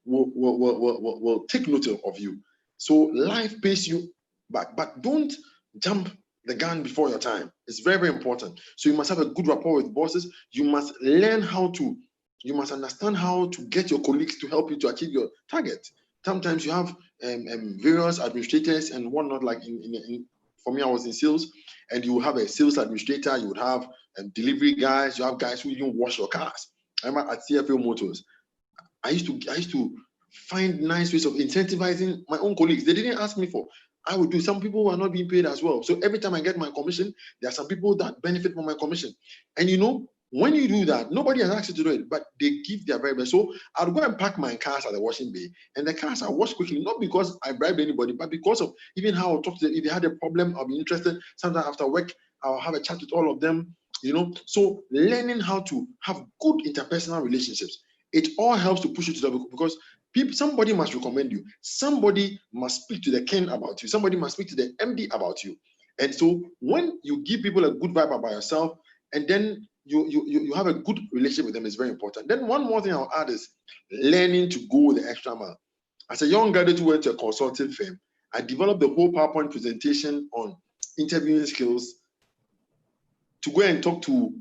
will take note of you. So life pays you back, but don't jump the gun before your time. It's very, very important. So you must have a good rapport with bosses. You must you must understand how to get your colleagues to help you to achieve your target. Sometimes you have various administrators and whatnot, like for me, I was in sales, and you will have a sales administrator, you would have delivery guys, you have guys who even wash your cars. I remember at CFL Motors, I used to find nice ways of incentivizing my own colleagues. They didn't ask me for. I would do. Some people who are not being paid as well. So every time I get my commission, there are some people that benefit from my commission. And you know, when you do that, nobody has asked you to do it, but they give their very best. So I'll go and park my cars at the washing bay, and the cars are washed quickly, not because I bribed anybody, but because of even how I'll talk to them. If they had a problem, I'll be interested. Sometimes after work, I'll have a chat with all of them, you know. So learning how to have good interpersonal relationships, it all helps to push you to the book, because somebody must recommend you. Somebody must speak to the king about you. Somebody must speak to the MD about you. And so when you give people a good vibe about yourself, and then you have a good relationship with them, is very important. Then one more thing I'll add is learning to go the extra mile. As a young graduate who went to a consulting firm, I developed the whole PowerPoint presentation on interviewing skills to go and talk to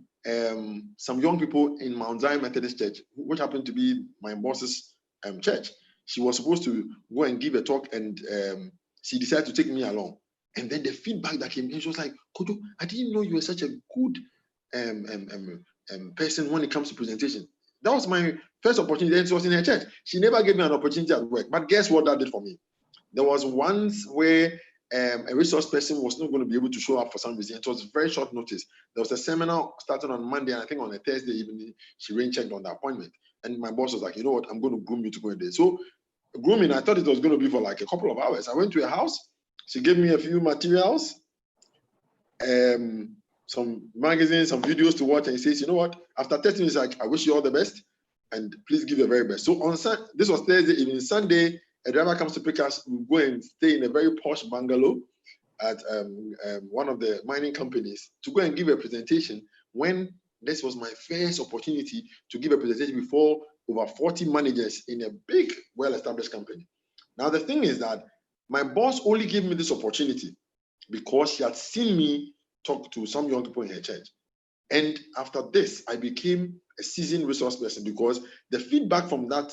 some young people in Mount Zion Methodist Church, which happened to be my boss's church. She was supposed to go and give a talk, and she decided to take me along. And then the feedback that came in, she was like, "Kojo, I didn't know you were such a good person when it comes to presentation." That was my first opportunity. Then she was in her church. She never gave me an opportunity at work. But guess what that did for me? There was once where a resource person was not going to be able to show up for some reason. It was very short notice. There was a seminar starting on Monday, and I think on a Thursday evening, she rain-checked on the appointment. And my boss was like, "You know what? I'm going to groom you to go in there." So grooming, I thought it was going to be for like a couple of hours. I went to her house. She gave me a few materials, some magazines, some videos to watch, and he says, "You know what? After 30 minutes, like, I wish you all the best, and please give your very best." So on this was Thursday evening. Sunday, a driver comes to pick us. We go and stay in a very posh bungalow at one of the mining companies to go and give a presentation, when this was my first opportunity to give a presentation before over 40 managers in a big, well-established company. Now, the thing is that my boss only gave me this opportunity because she had seen me talk to some young people in her church. And after this, I became a seasoned resource person, because the feedback from that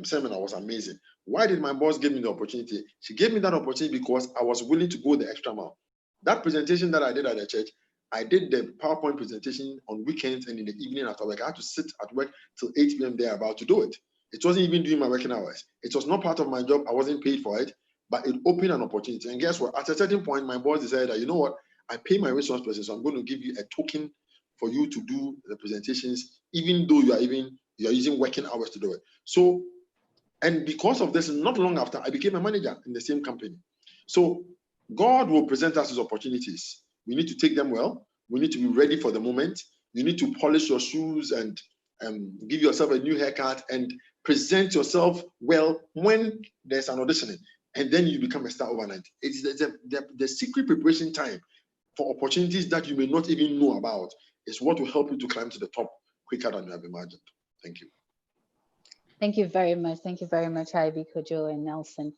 seminar was amazing. Why did my boss give me the opportunity? She gave me that opportunity because I was willing to go the extra mile. That presentation that I did at the church, I did the PowerPoint presentation on weekends and in the evening after work. I had to sit at work till 8 p.m. there about to do it. It wasn't even doing my working hours. It was not part of my job. I wasn't paid for it, but it opened an opportunity. And guess what? At a certain point, my boss decided that, you know what? I pay my resource person, so I'm going to give you a token for you to do the presentations, even though you are using working hours to do it. So, and because of this, not long after, I became a manager in the same company. So God will present us with opportunities. We need to take them well. We need to be ready for the moment. You need to polish your shoes and give yourself a new haircut and present yourself well when there's an auditioning. And then you become a star overnight. It's the secret preparation time for opportunities that you may not even know about is what will help you to climb to the top quicker than you have imagined. Thank you. Thank you very much. Thank you very much, Ivy, Kojo, and Nelson.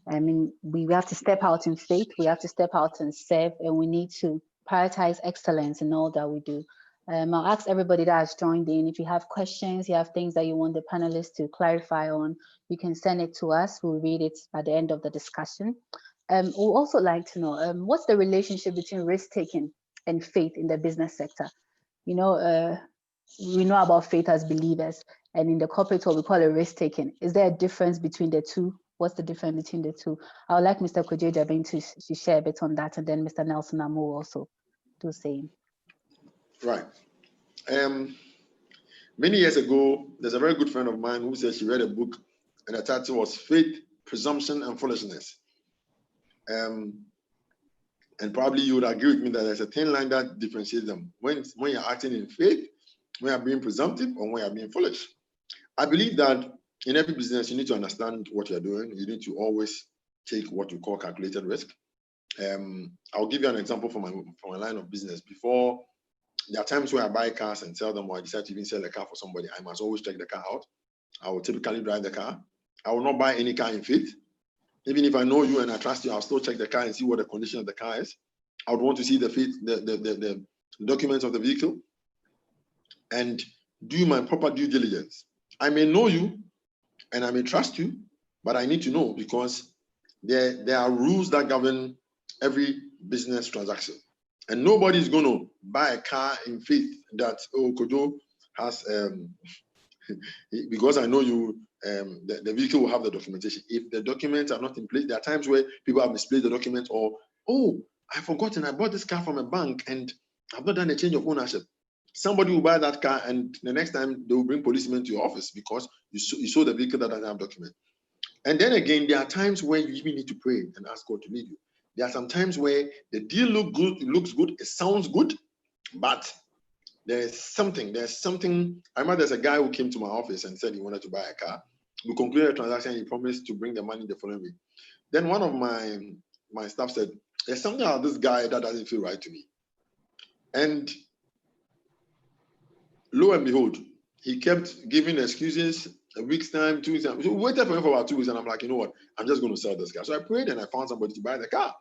I mean, we have to step out in faith. We have to step out and serve, and we need to prioritize excellence in all that we do. I'll ask everybody that has joined in, if you have questions, you have things that you want the panelists to clarify on, you can send it to us. We'll read it at the end of the discussion. We'd also like to know, what's the relationship between risk-taking and faith in the business sector? You know, we know about faith as believers, and in the corporate world, we call it risk-taking. Is there a difference between the two? What's the difference between the two? I would like Mr. Kojo Jabin to share a bit on that, and then Mr. Nelson Amu also do the same. Right. Many years ago, there's a very good friend of mine who said she read a book, and the title was Faith, Presumption, and Foolishness. And probably you would agree with me that there's a thin line that differentiates them. When you're acting in faith, when you're being presumptive, or when you're being foolish. I believe that in every business, you need to understand what you're doing. You need to always take what you call calculated risk. I'll give you an example from my line of business. Before, there are times where I buy cars and sell them, or I decide to even sell a car for somebody. I must always check the car out. I will typically drive the car. I will not buy any car in faith. Even if I know you and I trust you, I'll still check the car and see what the condition of the car is. I would want to see the documents of the vehicle and do my proper due diligence. I may know you and I may trust you, but I need to know, because there are rules that govern every business transaction. And nobody is going to buy a car in faith that, oh, Kojo has because I know you, the vehicle will have the documentation. If the documents are not in place, there are times where people have misplaced the documents, or, oh, I've forgotten, I bought this car from a bank and I've not done a change of ownership. Somebody will buy that car, and the next time they will bring policemen to your office because you sold the vehicle that doesn't have document. And then again, there are times where you even need to pray and ask God to lead you. There are some times where the deal looks good, it sounds good, but there's something. I remember there's a guy who came to my office and said he wanted to buy a car. We concluded a transaction. He promised to bring the money the following week. Then one of my staff said, there's something about this guy that doesn't feel right to me. And lo and behold, he kept giving excuses. A week's time, 2 weeks time. So we waited for him for about 2 weeks, and I'm like, you know what? I'm just going to sell this car. So I prayed and I found somebody to buy the car.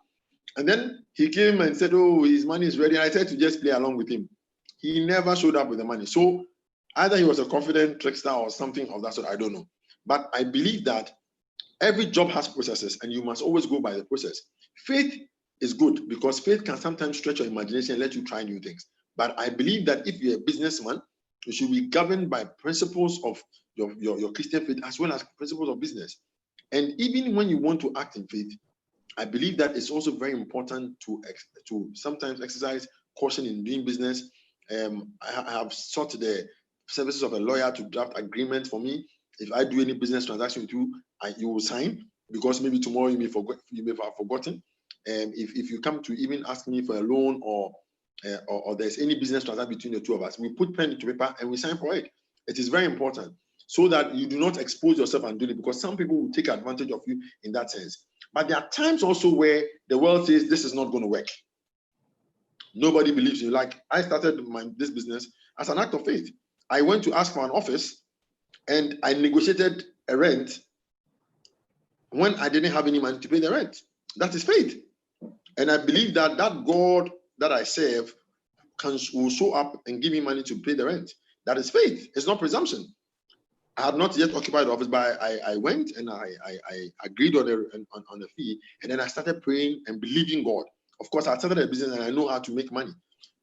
And then he came and said, oh, his money is ready. And I said to just play along with him. He never showed up with the money. So either he was a confident trickster or something of that sort, I don't know. But I believe that every job has processes, and you must always go by the process. Faith is good because faith can sometimes stretch your imagination and let you try new things. But I believe that if you're a businessman, you should be governed by principles of your Christian faith as well as principles of business. And even when you want to act in faith, I believe that it's also very important to sometimes exercise caution in doing business. I have sought the services of a lawyer to draft agreement for me. If I do any business transaction with you, you will sign, because maybe tomorrow you may have forgotten. If you come to even ask me for a loan or there's any business transaction between the two of us, we put pen to paper and we sign for it. It is very important so that you do not expose yourself unduly, because some people will take advantage of you in that sense. But there are times also where the world says this is not going to work. Nobody believes you. Like, I started this business as an act of faith. I went to ask for an office and I negotiated a rent when I didn't have any money to pay the rent. That is faith. And I believe that God that I serve will show up and give me money to pay the rent. That is faith. It's not presumption. I had not yet occupied the office, but I went and I agreed on the fee, and then I started praying and believing God. Of course, I started a business and I know how to make money.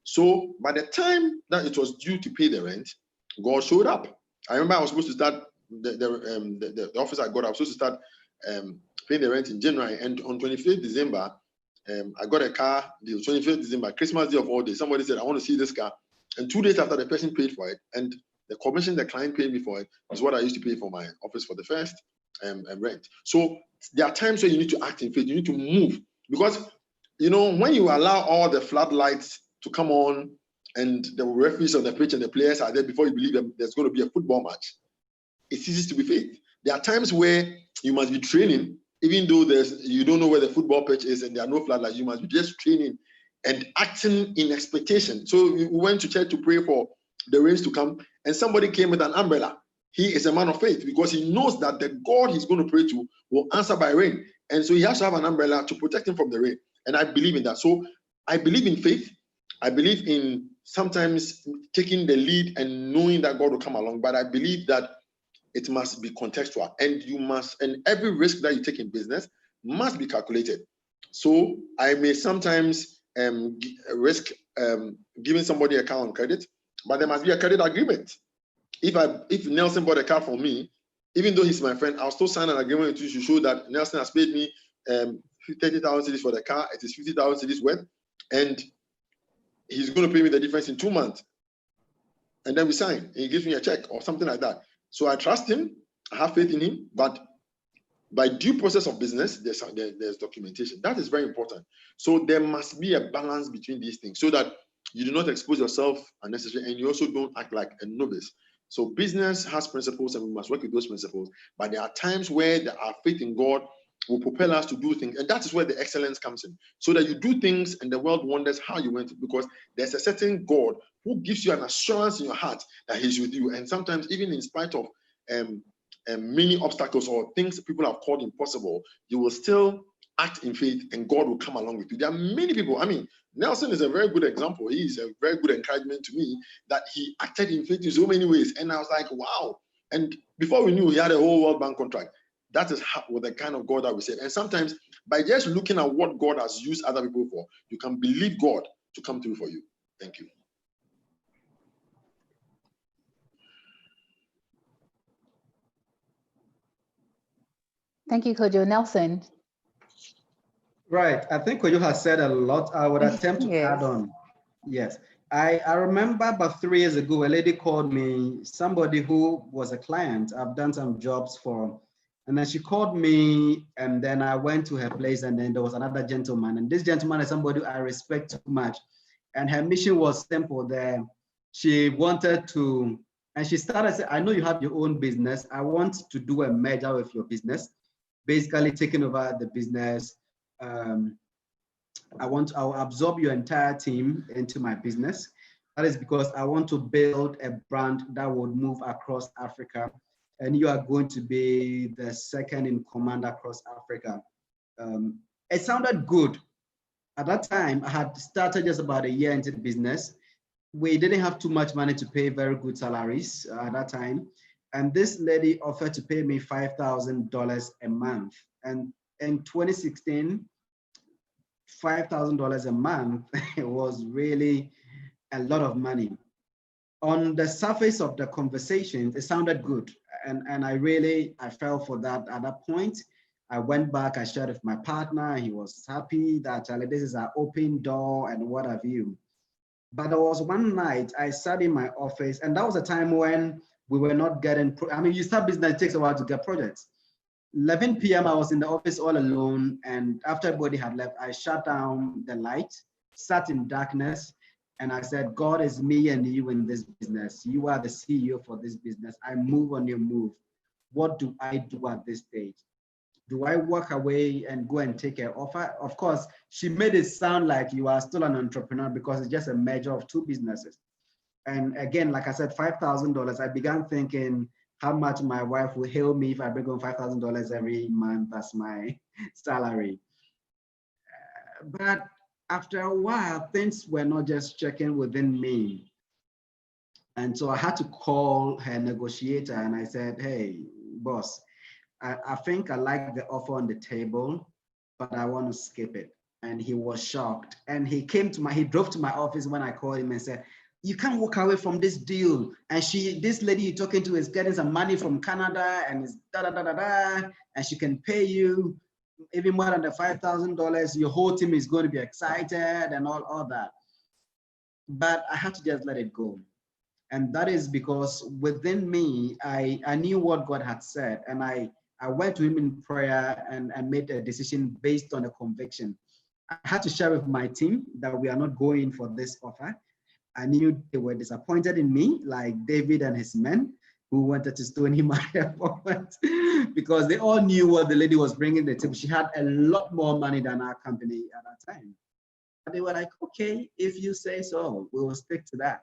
So by the time that it was due to pay the rent, God showed up. I remember I was supposed to start the office I got. I was supposed to start paying the rent in January, and on 25th December, I got a car deal. 25th December, Christmas Day of all days. Somebody said, I want to see this car. And 2 days after, the person paid for it. And the commission the client paid me for it is what I used to pay for my office for the first rent. So there are times where you need to act in faith. You need to move. Because, when you allow all the floodlights to come on and the referees on the pitch and the players are there before you believe there's going to be a football match, it ceases to be faith. There are times where you must be training, even though you don't know where the football pitch is and there are no floodlights. You must be just training and acting in expectation. So we went to church to pray for the rains to come, and somebody came with an umbrella. He is a man of faith because he knows that the God he's going to pray to will answer by rain. And so he has to have an umbrella to protect him from the rain. And I believe in that. So I believe in faith. I believe in sometimes taking the lead and knowing that God will come along. But I believe that it must be contextual, and every risk that you take in business must be calculated. So I may sometimes risk giving somebody a car on credit, but there must be a credit agreement. If Nelson bought a car for me, even though he's my friend, I'll still sign an agreement to show that Nelson has paid me 30,000 cedis for the car. It is 50,000 cedis worth, and he's going to pay me the difference in 2 months. And then we sign, and he gives me a check or something like that. So I trust him, I have faith in him, but by due process of business, there's documentation. That is very important. So there must be a balance between these things so that you do not expose yourself unnecessarily, and you also don't act like a novice. So business has principles, and we must work with those principles. But there are times where our faith in God will propel us to do things, and that is where the excellence comes in. So that you do things, and the world wonders how you went, because there's a certain God who gives you an assurance in your heart that He's with you, and sometimes even in spite of many obstacles or things people have called impossible, you will still act in faith, and God will come along with you. There are many people. I mean, Nelson is a very good example. He is a very good encouragement to me that he acted in faith in so many ways. And I was like, wow. And before we knew, he had a whole World Bank contract. That is the kind of God that we serve. And sometimes by just looking at what God has used other people for, you can believe God to come through for you. Thank you. Thank you, Kojo. Nelson. Right. I think Kojo has said a lot. I would attempt to Yes. add on. Yes. I remember about 3 years ago, a lady called me, somebody who was a client I've done some jobs for. And then she called me, and then I went to her place, and then there was another gentleman. And this gentleman is somebody I respect too much. And her mission was simple there. She wanted to, and she started saying, I know you have your own business. I want to do a merger with your business, basically taking over the business. I'll absorb your entire team into my business. That is because I want to build a brand that would move across Africa. And you are going to be the second in command across Africa. It sounded good. At that time, I had started just about a year into the business. We didn't have too much money to pay very good salaries at that time. And this lady offered to pay me $5,000 a month. And in 2016, $5,000 a month was really a lot of money. On the surface of the conversation, it sounded good. And I fell for that at that point. I went back, I shared with my partner. He was happy that this is an open door and what have you. But there was one night I sat in my office, and that was a time when we were not getting, you start business, it takes a while to get projects. 11 p.m. I was in the office all alone, and after everybody had left, I shut down the light, sat in darkness, and I said, God is me and you in this business. You are the CEO for this business. I move on your move. What do I do at this stage? Do I walk away and go and take her offer? Of course, she made it sound like you are still an entrepreneur because it's just a merger of two businesses. And again, like I said, $5,000, I began thinking how much my wife will hail me if I bring home $5,000 every month as my salary. But after a while, things were not just checking within me. And so I had to call her negotiator and I said, hey, boss, I think I like the offer on the table, but I want to skip it. And he was shocked. And he drove to my office when I called him and said, you can't walk away from this deal. And this lady you're talking to is getting some money from Canada and is and she can pay you even more than the $5,000. Your whole team is going to be excited and all that. But I had to just let it go. And that is because within me, I knew what God had said. And I went to him in prayer and made a decision based on a conviction. I had to share with my team that we are not going for this offer. I knew they were disappointed in me, like David and his men who wanted to stone him at the moment because they all knew what the lady was bringing to the table. She had a lot more money than our company at that time. And they were like, okay, if you say so, we will stick to that.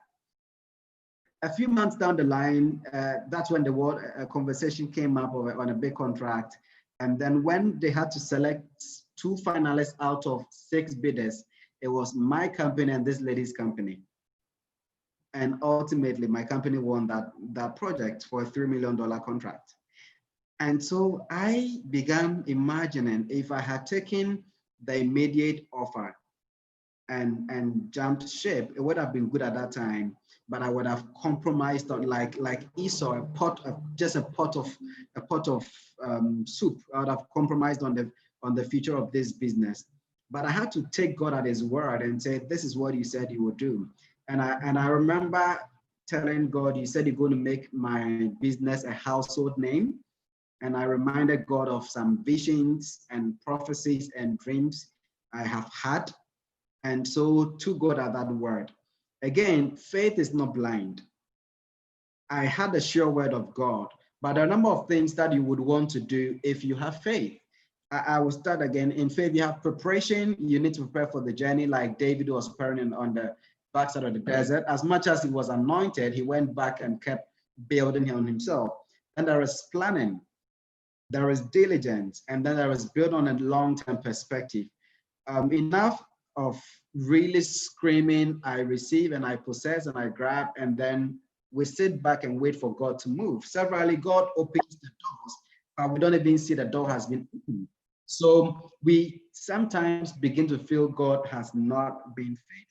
A few months down the line, that's when the conversation came up on a big contract. And then when they had to select 2 finalists out of 6 bidders, it was my company and this lady's company. And ultimately, my company won that project for a $3 million contract. And so I began imagining if I had taken the immediate offer and jumped ship, it would have been good at that time, but I would have compromised on like Esau, a pot of soup. I would have compromised on the future of this business. But I had to take God at his word and say, this is what you said you would do. And I remember telling God, you said you're going to make my business a household name. And I reminded God of some visions and prophecies and dreams I have had. And so to God at that word. Again, faith is not blind. I had a sure word of God, but there are a number of things that you would want to do if you have faith. I will start again. In faith, you have preparation. You need to prepare for the journey like David was preparing on the backside of the desert. As much as he was anointed, he went back and kept building on himself. And there is planning, there is diligence, and then there is build on a long-term perspective. Enough of really screaming, I receive and I possess and I grab, and then we sit back and wait for God to move. Severally, God opens the doors, but we don't even see the door has been opened. So we sometimes begin to feel God has not been faithful.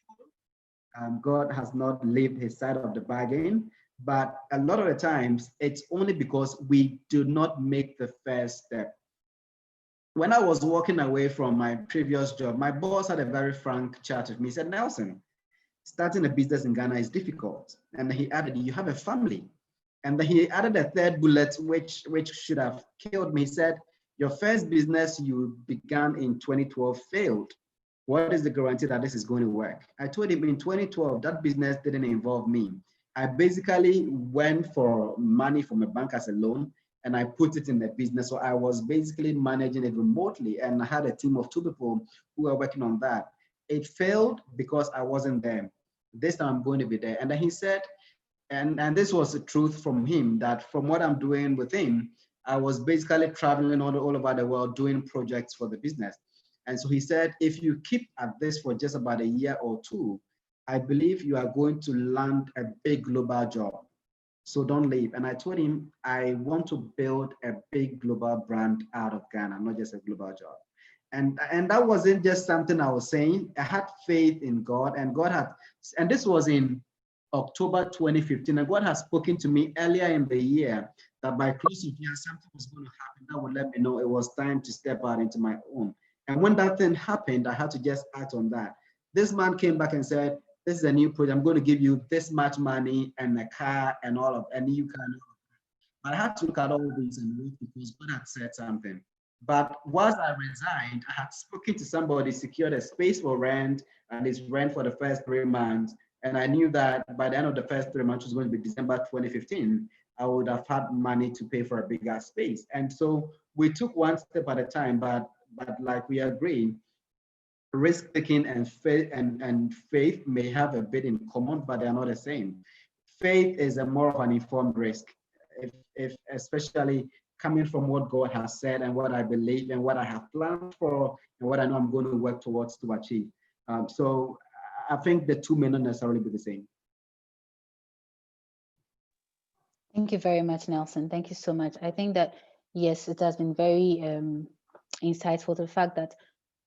God has not lived his side of the bargain. But a lot of the times, it's only because we do not make the first step. when I was walking away from my previous job, my boss had a very frank chat with me. He said, Nelson, starting a business in Ghana is difficult. And he added, you have a family. And then he added a third bullet, which should have killed me. He said, your first business you began in 2012 failed. What is the guarantee that this is going to work? I told him in 2012, that business didn't involve me. I basically went for money from a bank as a loan, and I put it in the business. So I was basically managing it remotely, and I had a team of 2 people who were working on that. It failed because I wasn't there. This time I'm going to be there. And then he said, and this was the truth from him, that from what I'm doing with him, I was basically traveling all over the world doing projects for the business. And so he said, if you keep at this for just about a year or 2, I believe you are going to land a big global job. So don't leave. And I told him, I want to build a big global brand out of Ghana, not just a global job. And that wasn't just something I was saying. I had faith in God, and God had, and this was in October 2015, and God had spoken to me earlier in the year that by close of year, something was going to happen that would let me know it was time to step out into my own. And when that thing happened, I had to just act on that. This man came back and said, this is a new project. I'm going to give you this much money and a car and all of, and you can. But I had to look at all these and wait because God had said something. But once I resigned, I had spoken to somebody, secured a space for rent, and it's rent for the first 3 months. And I knew that by the end of the first 3 months, which was going to be December 2015, I would have had money to pay for a bigger space. And so we took one step at a time, but like we agreed, risk taking and faith may have a bit in common, but they're not the same. Faith is a more of an informed risk, if especially coming from what God has said and what I believe and what I have planned for and what I know I'm going to work towards to achieve. So I think the two may not necessarily be the same. Thank you very much, Nelson. Thank you so much. I think that, yes, it has been very insightful, the fact that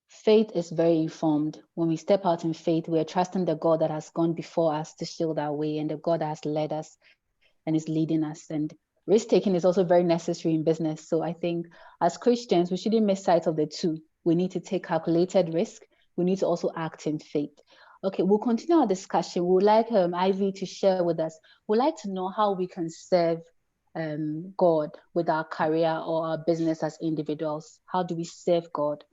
faith is very informed. When we step out in faith, we are trusting the God that has gone before us to shield our way, and the God that has led us and is leading us. And risk taking is also very necessary in business. So I think as Christians, we shouldn't miss sight of the two. We need to take calculated risk. We need to also act in faith. Okay, we'll continue our discussion. We would like Ivy to share with us. We'd like to know how we can serve God with our career or our business as individuals. How do we serve God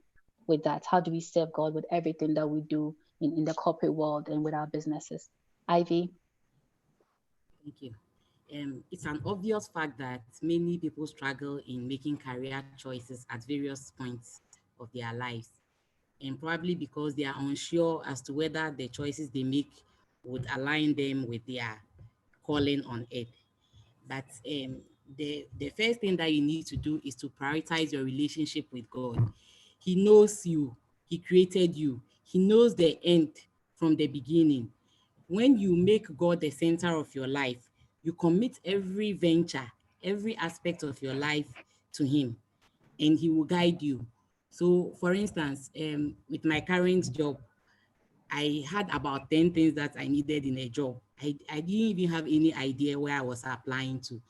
with that? How do we serve God with everything that we do in the corporate world and with our businesses? Ivy? Thank you. It's an obvious fact that many people struggle in making career choices at various points of their lives, and probably because they are unsure as to whether the choices they make would align them with their calling on earth. But the first thing that you need to do is to prioritize your relationship with God. He knows you, He created you, He knows the end from the beginning. When you make God the center of your life, you commit every venture, every aspect of your life to Him, and He will guide you. So, for instance, with my current job, I had about 10 things that I needed in a job. I didn't even have any idea where I was applying to.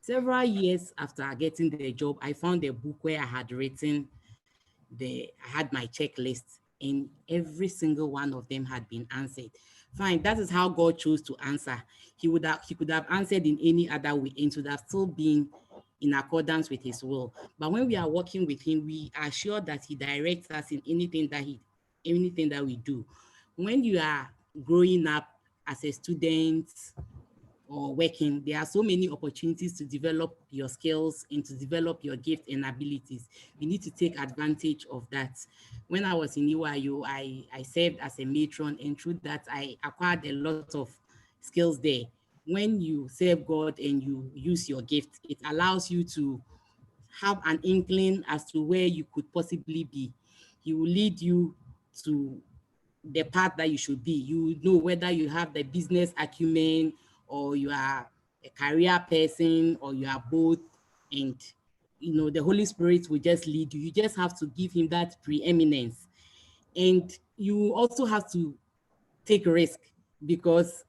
Several years after getting the job, I found a book where I had written I had my checklist, and every single one of them had been answered. Fine, that is how God chose to answer. He could have answered in any other way, and it would have still been in accordance with His will. But when we are working with Him, we are sure that He directs us in anything that we do. When you are growing up as a student or working, there are so many opportunities to develop your skills and to develop your gifts and abilities. You need to take advantage of that. When I was in UIU, I served as a matron, and through that, I acquired a lot of skills there. When you serve God and you use your gift, it allows you to have an inkling as to where you could possibly be. He will lead you to the path that you should be. You know whether you have the business acumen, or you are a career person, or you are both, and the Holy Spirit will just lead you. You just have to give Him that preeminence. And you also have to take risk, because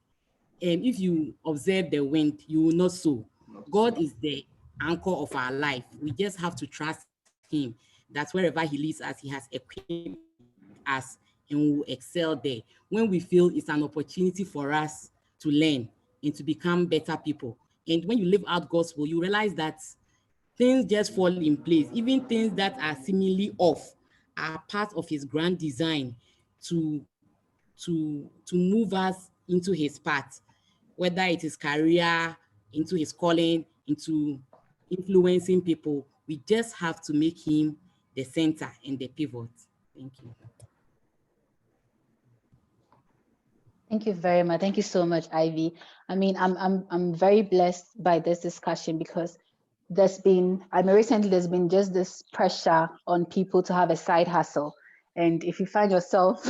if you observe the wind, you will not sow. God is the anchor of our life. We just have to trust Him that wherever he leads us, he has equipped us and we will excel there. When we feel it's an opportunity for us to learn and to become better people. And when you live out gospel, you realize that things just fall in place. Even things that are seemingly off are part of his grand design to move us into his path, whether it is career, into his calling, into influencing people. We just have to make him the center and the pivot. Thank you. Thank you very much. Thank you so much, Ivy. I mean, I'm very blessed by this discussion because recently there's been just this pressure on people to have a side hustle. And if you find yourself,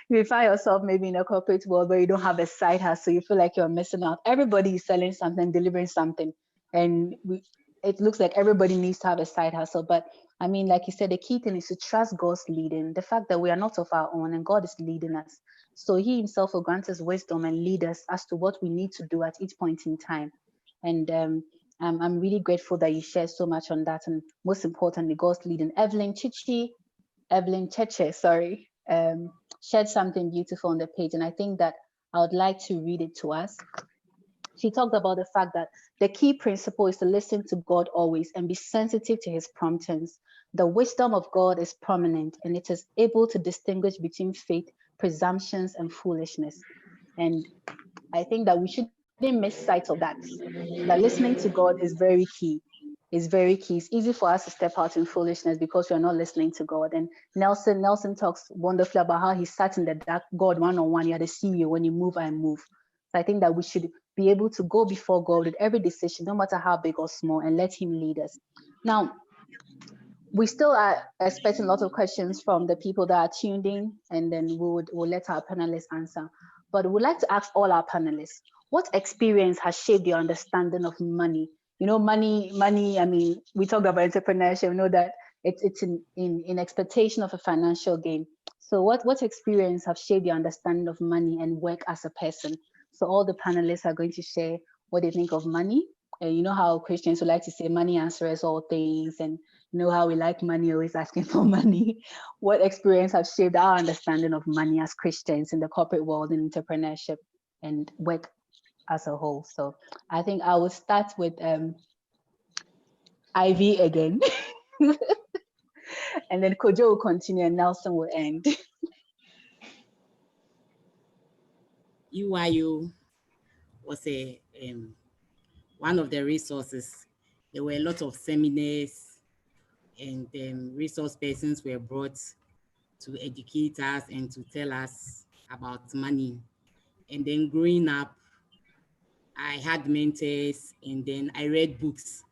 maybe in a corporate world where you don't have a side hustle, you feel like you're missing out. Everybody is selling something, delivering something. And it looks like everybody needs to have a side hustle. But I mean, like you said, the key thing is to trust God's leading, the fact that we are not of our own and God is leading us. So he himself will grant us wisdom and lead us as to what we need to do at each point in time. And I'm really grateful that you shared so much on that. And most importantly, God's leading. Evelyn Cheche, shared something beautiful on the page. And I think that I would like to read it to us. She talked about the fact that the key principle is to listen to God always and be sensitive to his promptings. The wisdom of God is prominent and it is able to distinguish between faith, presumptions, and foolishness. And I think that we shouldn't miss sight of that. That listening to God is very key. It's very key. It's easy for us to step out in foolishness because we are not listening to God. And Nelson talks wonderfully about how he sat in the dark, God one-on-one. You had to see you when you move, I move. So I think that we should be able to go before God with every decision, no matter how big or small, and let him lead us. Now, we still are expecting a lot of questions from the people that are tuned in, and then we'll let our panelists answer. But we'd like to ask all our panelists, what experience has shaped your understanding of money? You know, money, I mean, we talked about entrepreneurship, we know that it's in expectation of a financial gain. So what experience have shaped your understanding of money and work as a person? So all the panelists are going to share what they think of money. And you know how Christians would like to say money answers all things, and you know how we like money, always asking for money. What experience has shaped our understanding of money as Christians in the corporate world, in entrepreneurship and work as a whole? So I think I will start with Ivy again. And then Kojo will continue and Nelson will end. UIU was one of the resources. There were a lot of seminars and resource persons were brought to educate us and to tell us about money. And then growing up, I had mentors and then I read books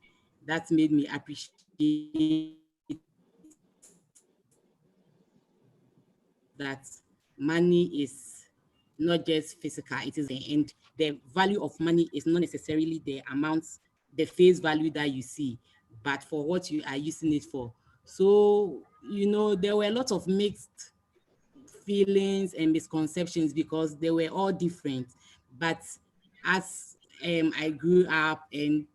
that made me appreciate that money is not just physical, it is the end. The value of money is not necessarily the amounts, the face value that you see, but for what you are using it for. So, you know, there were a lot of mixed feelings and misconceptions because they were all different. But as I grew up and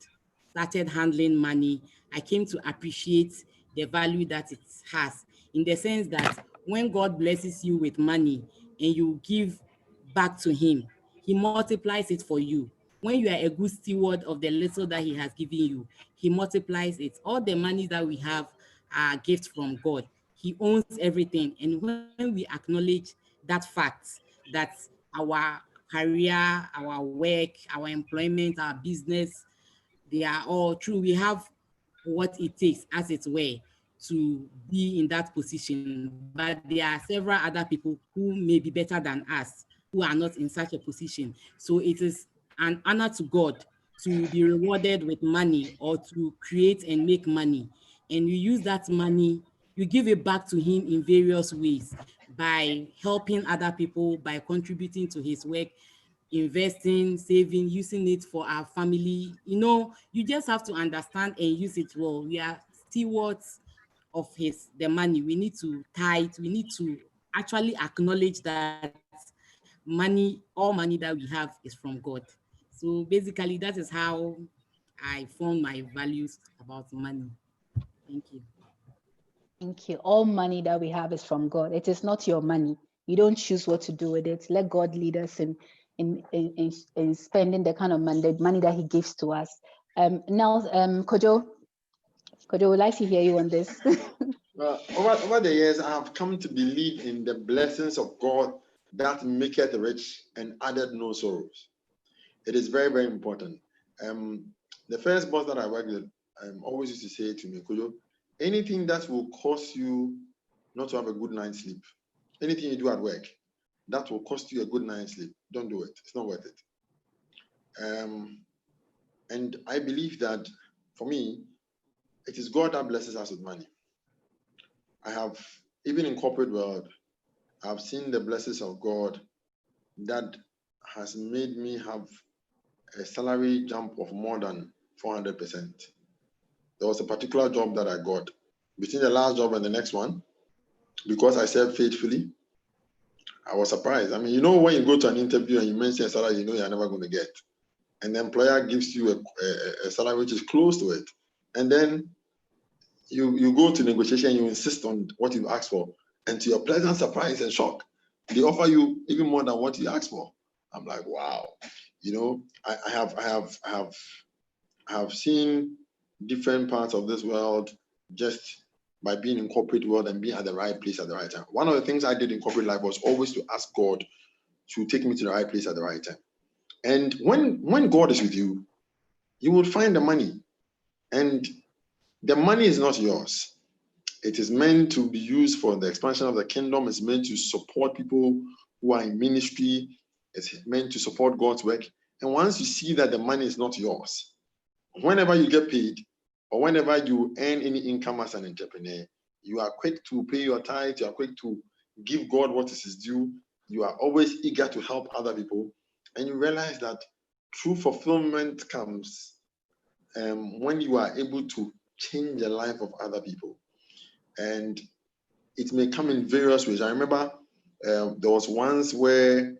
started handling money, I came to appreciate the value that it has, in the sense that when God blesses you with money and you give back to him, he multiplies it for you. When you are a good steward of the little that he has given you, he multiplies it. All the money that we have are gifts from God. He owns everything. And when we acknowledge that fact, that our career, our work, our employment, our business, they are all true. We have what it takes, as it were, to be in that position. But there are several other people who may be better than us, who are not in such a position. So it is an honor to God to be rewarded with money or to create and make money. And you use that money, you give it back to him in various ways, by helping other people, by contributing to his work, investing, saving, using it for our family. You know, you just have to understand and use it well. We are stewards of the money. We need to tithe. We need to actually acknowledge that all money that we have is from God. So basically, that is how I formed my values about money. Thank you. Thank you. All money that we have is from God. It is not your money. You don't choose what to do with it. Let God lead us in spending the kind of money that He gives to us. Now, Kojo, would like to hear you on this. Over the years, I have come to believe in the blessings of God that maketh rich and added no sorrows. It is very, very important. The first boss that I worked with always used to say to me, Kojo, anything that will cause you not to have a good night's sleep, anything you do at work that will cost you a good night's sleep, don't do it. It's not worth it. And I believe that for me, it is God that blesses us with money. I have, even in corporate world, I've seen the blessings of God that has made me have a salary jump of more than 400%. There was a particular job that I got between the last job and the next one, because I served faithfully. I was surprised. I mean, you know, when you go to an interview and you mention a salary, you know you're never going to get, and the employer gives you a salary which is close to it, and then you go to negotiation, you insist on what you asked for, and to your pleasant surprise and shock, they offer you even more than what you asked for. I'm like, wow. You know, I have seen different parts of this world just by being in corporate world and being at the right place at the right time. One of the things I did in corporate life was always to ask God to take me to the right place at the right time. And when God is with you, you will find the money. And the money is not yours. It is meant to be used for the expansion of the kingdom. It's meant to support people who are in ministry. It's meant to support God's work. And once you see that the money is not yours, whenever you get paid or whenever you earn any income as an entrepreneur, you are quick to pay your tithe, you are quick to give God what is his due, you are always eager to help other people, and you realize that true fulfillment comes when you are able to change the life of other people. And it may come in various ways. I remember there was once where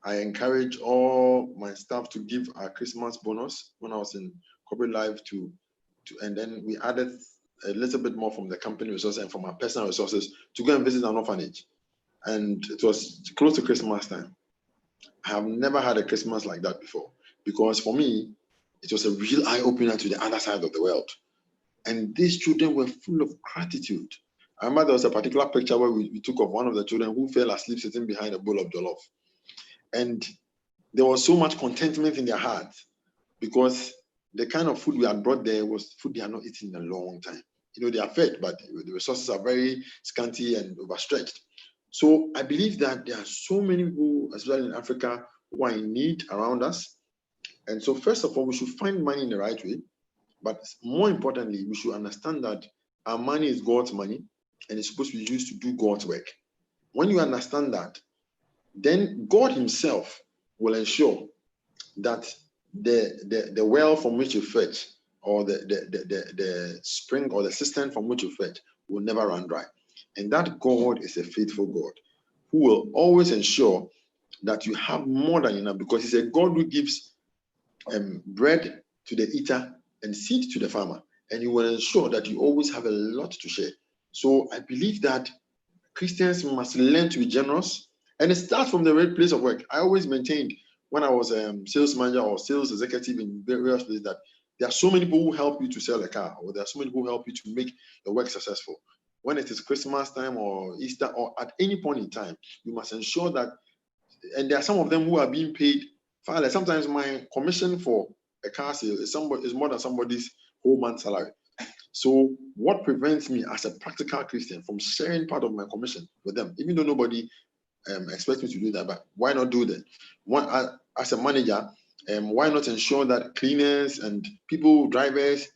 I encouraged all my staff to give a Christmas bonus when I was in corporate life and then we added a little bit more from the company resources and from our personal resources to go and visit an orphanage. And it was close to Christmas time. I have never had a Christmas like that before, because for me, it was a real eye-opener to the other side of the world. And these children were full of gratitude. I remember there was a particular picture where we took of one of the children who fell asleep sitting behind a bowl of jollof. And there was so much contentment in their hearts because the kind of food we had brought there was food they had not eaten in a long time. You know, they are fed, but the resources are very scanty and overstretched. So I believe that there are so many people, especially in Africa, who are in need around us. And so first of all, we should find money in the right way. But more importantly, we should understand that our money is God's money and it's supposed to be used to do God's work. When you understand that, then God himself will ensure that the well from which you fetch, or the spring or the cistern from which you fetch, will never run dry. And that God is a faithful God who will always ensure that you have more than enough, because he's a God who gives bread to the eater and seed to the farmer, and he will ensure that you always have a lot to share. So I believe that Christians must learn to be generous, and it starts from the right place of work. I always maintained when I was a sales manager or sales executive in various places that there are so many people who help you to sell a car, or there are so many people who help you to make your work successful. When it is Christmas time or Easter or at any point in time, you must ensure that, and there are some of them who are being paid far less. Sometimes my commission for a car sale is more than somebody's whole month's salary. So what prevents me as a practical Christian from sharing part of my commission with them, even though nobody expects me to do that? But why not do that? As a manager, why not ensure that cleaners and people, drivers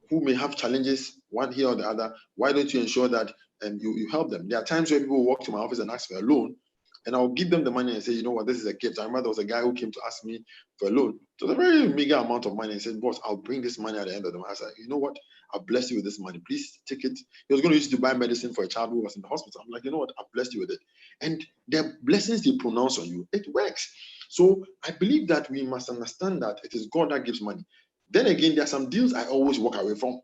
who may have challenges, one here or the other, why don't you ensure that you help them? There are times where people walk to my office and ask for a loan, and I'll give them the money and say, you know what, this is a gift. I remember there was a guy who came to ask me for a loan. It was a very meager amount of money. He said, boss, I'll bring this money at the end of the month. I said, you know what, I'll bless you with this money. Please take it. He was going to use it to buy medicine for a child who was in the hospital. I'm like, you know what, I'll bless you with it. And the blessings they pronounce on you, it works. So I believe that we must understand that it is God that gives money. Then again, there are some deals I always walk away from.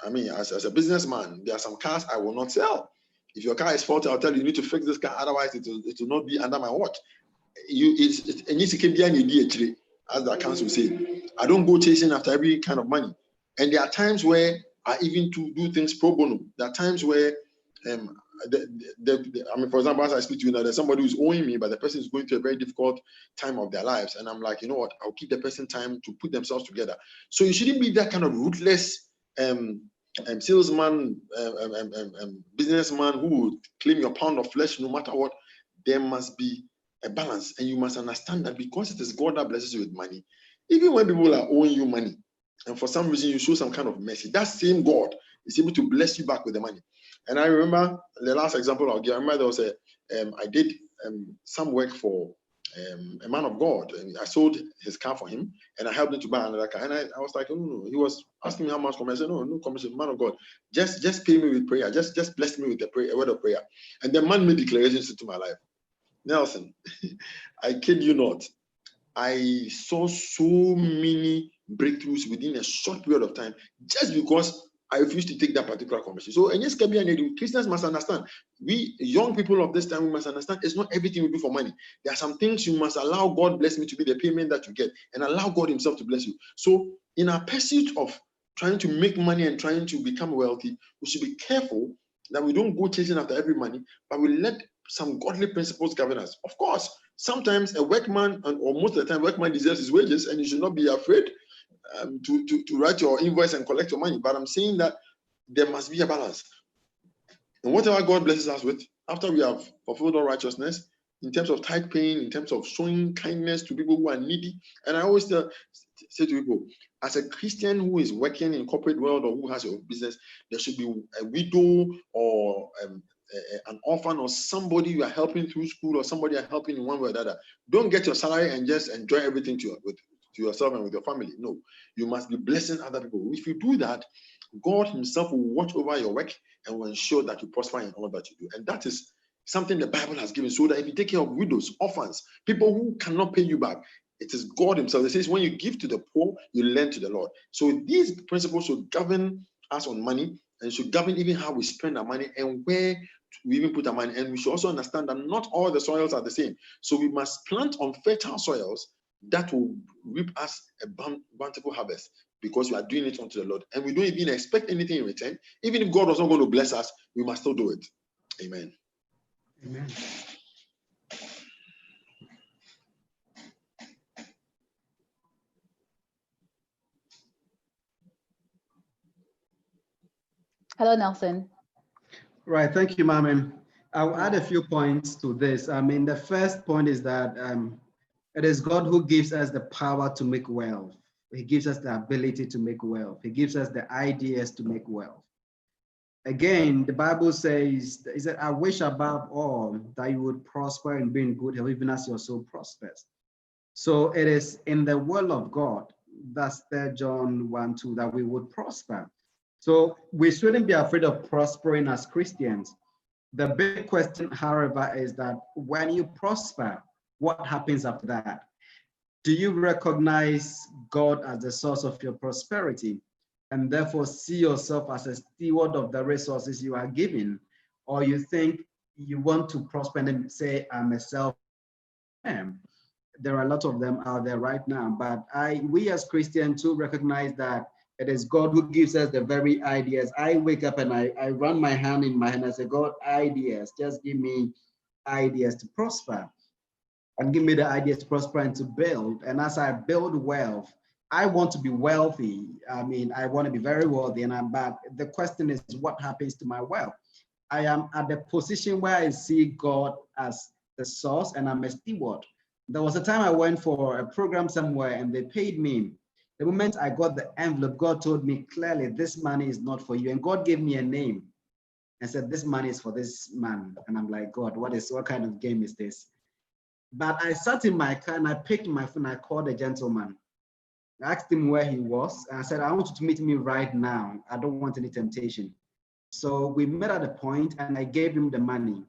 I mean, as a businessman, there are some cars I will not sell. If your car is faulty, I'll tell you, you need to fix this car, otherwise it will not be under my watch. It needs to keep behind the as the accounts will say. I don't go chasing after every kind of money. And there are times where I even to do things pro bono. There are times where I mean, for example, as I speak to you now, there's somebody who's owing me, but the person is going through a very difficult time of their lives. And I'm like, you know what, I'll give the person time to put themselves together. So you shouldn't be that kind of ruthless salesman, businessman who would claim your pound of flesh no matter what. There must be a balance, and you must understand that because it is God that blesses you with money, even when people are owing you money, and for some reason you show some kind of mercy, that same God is able to bless you back with the money. And I remember the last example I'll give. I remember there was I did some work for a man of God, and I sold his car for him, and I helped him to buy another car. And I was like, no. He was asking me how much commission. I said, no commission, man of God. Just pay me with prayer. Just bless me with a word of prayer. And the man made declarations into my life. Nelson, I kid you not. I saw so many breakthroughs within a short period of time just because I refused to take that particular commission. So, and yes, Christians must understand. We young people of this time, we must understand it's not everything we do for money. There are some things you must allow God bless me to be the payment that you get, and allow God Himself to bless you. So, in our pursuit of trying to make money and trying to become wealthy, we should be careful that we don't go chasing after every money, but we let some godly principles govern us. Of course, sometimes a workman, or most of the time, workman deserves his wages, and you should not be afraid to write your invoice and collect your money. But I'm saying that there must be a balance. And whatever God blesses us with, after we have fulfilled all righteousness, in terms of tithe paying, in terms of showing kindness to people who are needy. And I always say to people, as a Christian who is working in corporate world or who has a business, there should be a widow or an orphan or somebody you are helping through school or somebody you are helping in one way or the other. Don't get your salary and just enjoy everything to yourself and with your family. No, you must be blessing other people. If you do that, God Himself will watch over your work and will ensure that you prosper in all that you do. And that is something the Bible has given, so that if you take care of widows, orphans, people who cannot pay you back, it is God Himself. It says when you give to the poor, you lend to the Lord. So these principles should govern us on money, and should govern even how we spend our money and where we even put our money. And we should also understand that not all the soils are the same. So we must plant on fertile soils that will reap us a bountiful harvest, because we are doing it unto the Lord. And we don't even expect anything in return. Even if God was not going to bless us, we must still do it. Amen. Amen. Hello, Nelson. Right, thank you, Ma'am. I'll add a few points to this. I mean, the first point is that it is God who gives us the power to make wealth. He gives us the ability to make wealth. He gives us the ideas to make wealth. Again, the Bible says, I wish above all that you would prosper and be in good health, even as your soul prospers. So it is in the will of God, that's 3 John 1:2, that we would prosper. So we shouldn't be afraid of prospering as Christians. The big question, however, is that when you prosper, what happens after that? Do you recognize God as the source of your prosperity and therefore see yourself as a steward of the resources you are given? Or you think you want to prosper and then say, I'm a self-man? There are a lot of them out there right now, but we as Christians too recognize that it is God who gives us the very ideas. I wake up and I run my hand in my hand and I say, God, ideas, just give me ideas to prosper, and give me the ideas to prosper and to build. And as I build wealth, I want to be wealthy. I mean, I want to be very wealthy, but the question is, what happens to my wealth? I am at the position where I see God as the source and I'm a steward. There was a time I went for a program somewhere and they paid me. The moment I got the envelope, God told me clearly, this money is not for you. And God gave me a name and said, this money is for this man. And I'm like, God, what kind of game is this? But I sat in my car and I picked my phone. I called the gentleman. I asked him where he was. And I said, I want you to meet me right now. I don't want any temptation. So we met at a point and I gave him the money.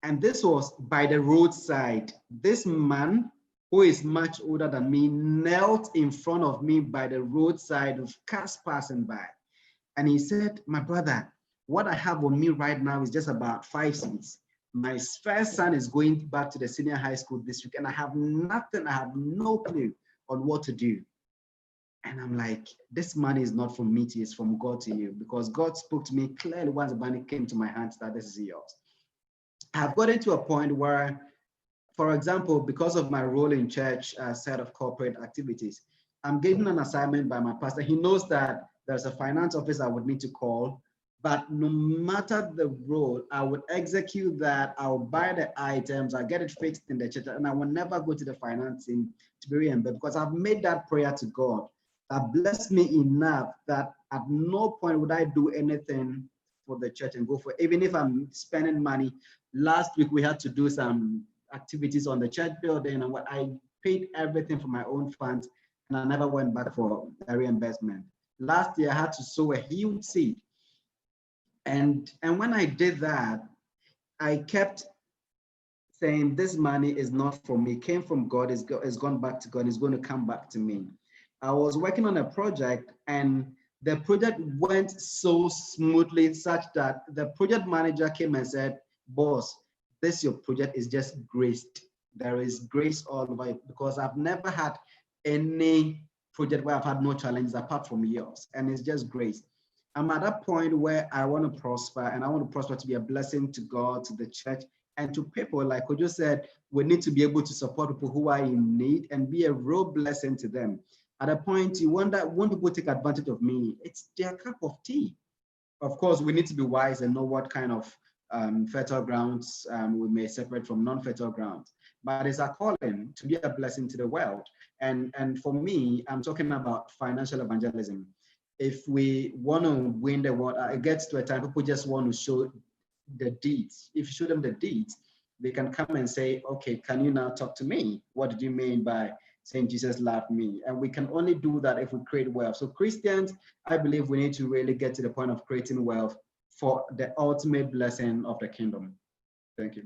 And this was by the roadside. This man, who is much older than me, knelt in front of me by the roadside with cars passing by. And he said, my brother, what I have on me right now is just about 5 seats. My first son is going back to the senior high school this week, and I have nothing, I have no clue on what to do. And I'm like, this money is not from me to you, it's from God to you, because God spoke to me clearly once the money came to my hands that this is yours. I've gotten to a point where, for example, because of my role in church set of corporate activities, I'm given an assignment by my pastor. He knows that there's a finance office I would need to call, but no matter the role, I would execute that. I'll buy the items, I get it fixed in the church, and I will never go to the finance team to be reimbursed, because I've made that prayer to God that blessed me enough that at no point would I do anything for the church and go for, even if I'm spending money. Last week, we had to do some activities on the church building, and what I paid everything from my own funds, and I never went back for a reimbursement. Last year, I had to sow a huge seed. And when I did that, I kept saying, this money is not for me, it came from God, it's gone back to God, it's going to come back to me. I was working on a project, and the project went so smoothly such that the project manager came and said, boss, this your project is just graced. There is grace all over it, because I've never had any project where I've had no challenges apart from yours, and it's just grace. I'm at that point where I want to prosper, and I want to prosper to be a blessing to God, to the church, and to people. Like Kojo said, we need to be able to support people who are in need and be a real blessing to them. At a point, you wonder, when people take advantage of me, it's their cup of tea. Of course, we need to be wise and know what kind of fertile grounds we may separate from non-fertile grounds. But it's our calling to be a blessing to the world. And for me, I'm talking about financial evangelism. If we want to win the world, it gets to a time people just want to show the deeds. If you show them the deeds, they can come and say, okay, can you now talk to me? What did you mean by saying Jesus loved me? And we can only do that if we create wealth. So Christians, I believe we need to really get to the point of creating wealth for the ultimate blessing of the kingdom. Thank you.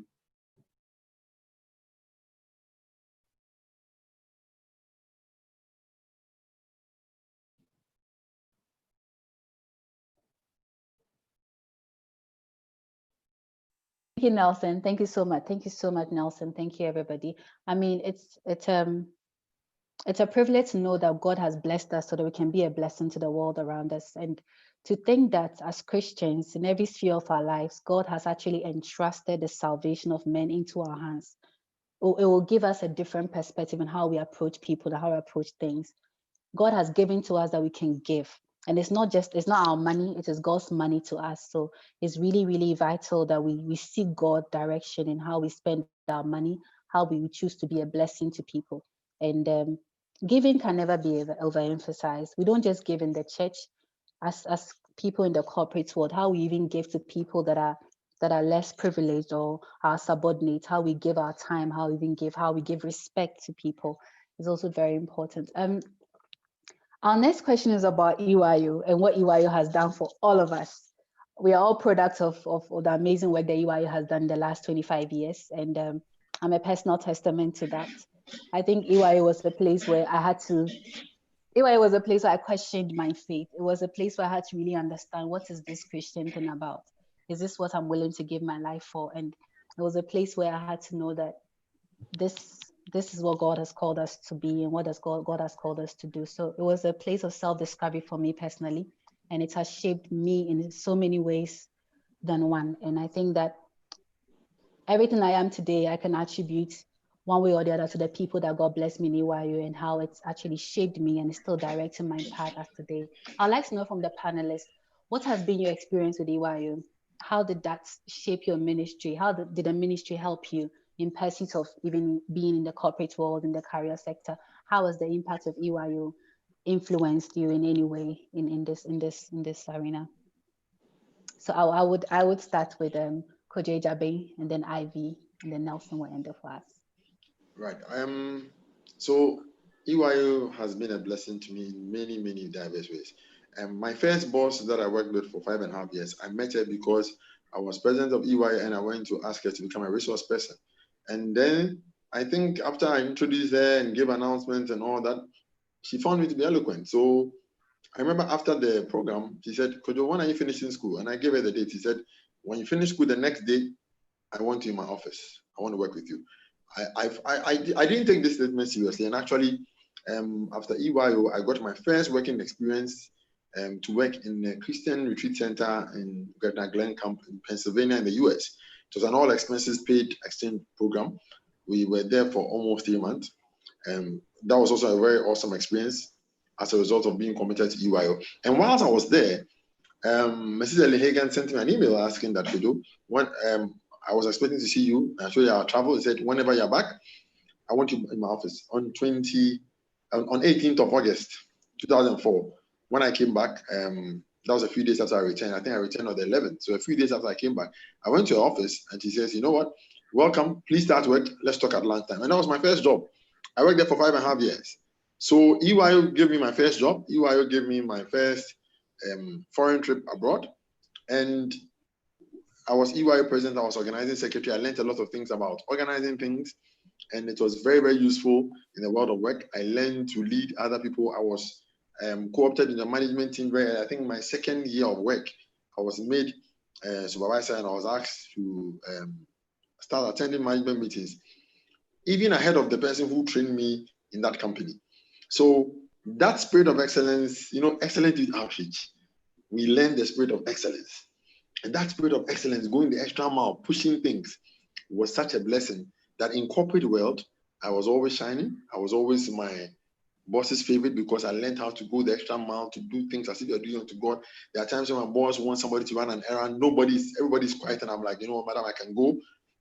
Thank you, Nelson. Thank you so much. Thank you so much, Nelson. Thank you, everybody. I mean, it's a privilege to know that God has blessed us so that we can be a blessing to the world around us. And to think that as Christians, in every sphere of our lives, God has actually entrusted the salvation of men into our hands. It will give us a different perspective on how we approach people and how we approach things. God has given to us that we can give. And it's not our money, it is God's money to us. So it's really, really vital that we seek God direction in how we spend our money, how we choose to be a blessing to people. And giving can never be overemphasized. We don't just give in the church, as people in the corporate world, how we even give to people that are less privileged or our subordinates, how we give our time, how we give respect to people is also very important. Our next question is about EYU and what EYU has done for all of us. We are all products of the amazing work that EYU has done in the last 25 years. And I'm a personal testament to that. I think EYU was a place where EYU was a place where I questioned my faith. It was a place where I had to really understand, what is this Christian thing about? Is this what I'm willing to give my life for? And it was a place where I had to know that this is what God has called us to be and what God has called us to do. So it was a place of self-discovery for me personally, and it has shaped me in so many ways than one. And I think that everything I am today, I can attribute one way or the other to the people that God blessed me in EYU and how it's actually shaped me and is still directing my path as today. I'd like to know from the panelists, what has been your experience with EYU? How did that shape your ministry? How did the ministry help you in pursuit of even being in the corporate world, in the career sector? How has the impact of EYU influenced you in any way in this arena? So I would start with Koje Jabe, and then Ivy, and then Nelson will end up for us. Right. So EYU has been a blessing to me in many, many diverse ways. And my first boss that I worked with for 5.5 years, I met her because I was president of EYU and I went to ask her to become a resource person. And then I think after I introduced her and gave announcements and all that, she found me to be eloquent. So I remember after the program, he said, Kojo, when are you finishing school? And I gave her the date. He said, when you finish school the next day, I want you in my office. I want to work with you. I didn't take this statement seriously. And actually, after EYO, I got my first working experience to work in a Christian retreat center in Gretna Glen Camp in Pennsylvania in the US. It was an all expenses paid exchange program. We were there for almost 3 months. That was also a very awesome experience as a result of being committed to EYO. And whilst I was there, Mrs. Ellie Hagan sent me an email asking that when I was expecting to see you, I showed you our travel. He said, whenever you're back, I want you in my office on 18th of August, 2004. When I came back, that was a few days after I returned. I think I returned on the 11th. So a few days after I came back, I went to her office and she says, you know what? Welcome, please start work. Let's talk at lunchtime. And that was my first job. I worked there for 5.5 years. So EYO gave me my first job. EYO gave me my first foreign trip abroad. And I was EYO president. I was organizing secretary. I learned a lot of things about organizing things. And it was very, very useful in the world of work. I learned to lead other people. I was co-opted in the management team where I think my second year of work, I was made supervisor and I was asked to start attending management meetings, even ahead of the person who trained me in that company. So that spirit of excellence, excellent youth outreach, we learned the spirit of excellence. And that spirit of excellence, going the extra mile, pushing things, was such a blessing that in corporate world, I was always shining. I was always my boss's favorite because I learned how to go the extra mile, to do things as if you're doing unto God. There are times when my boss wants somebody to run an errand, everybody's quiet, and I'm like, madam, I can go.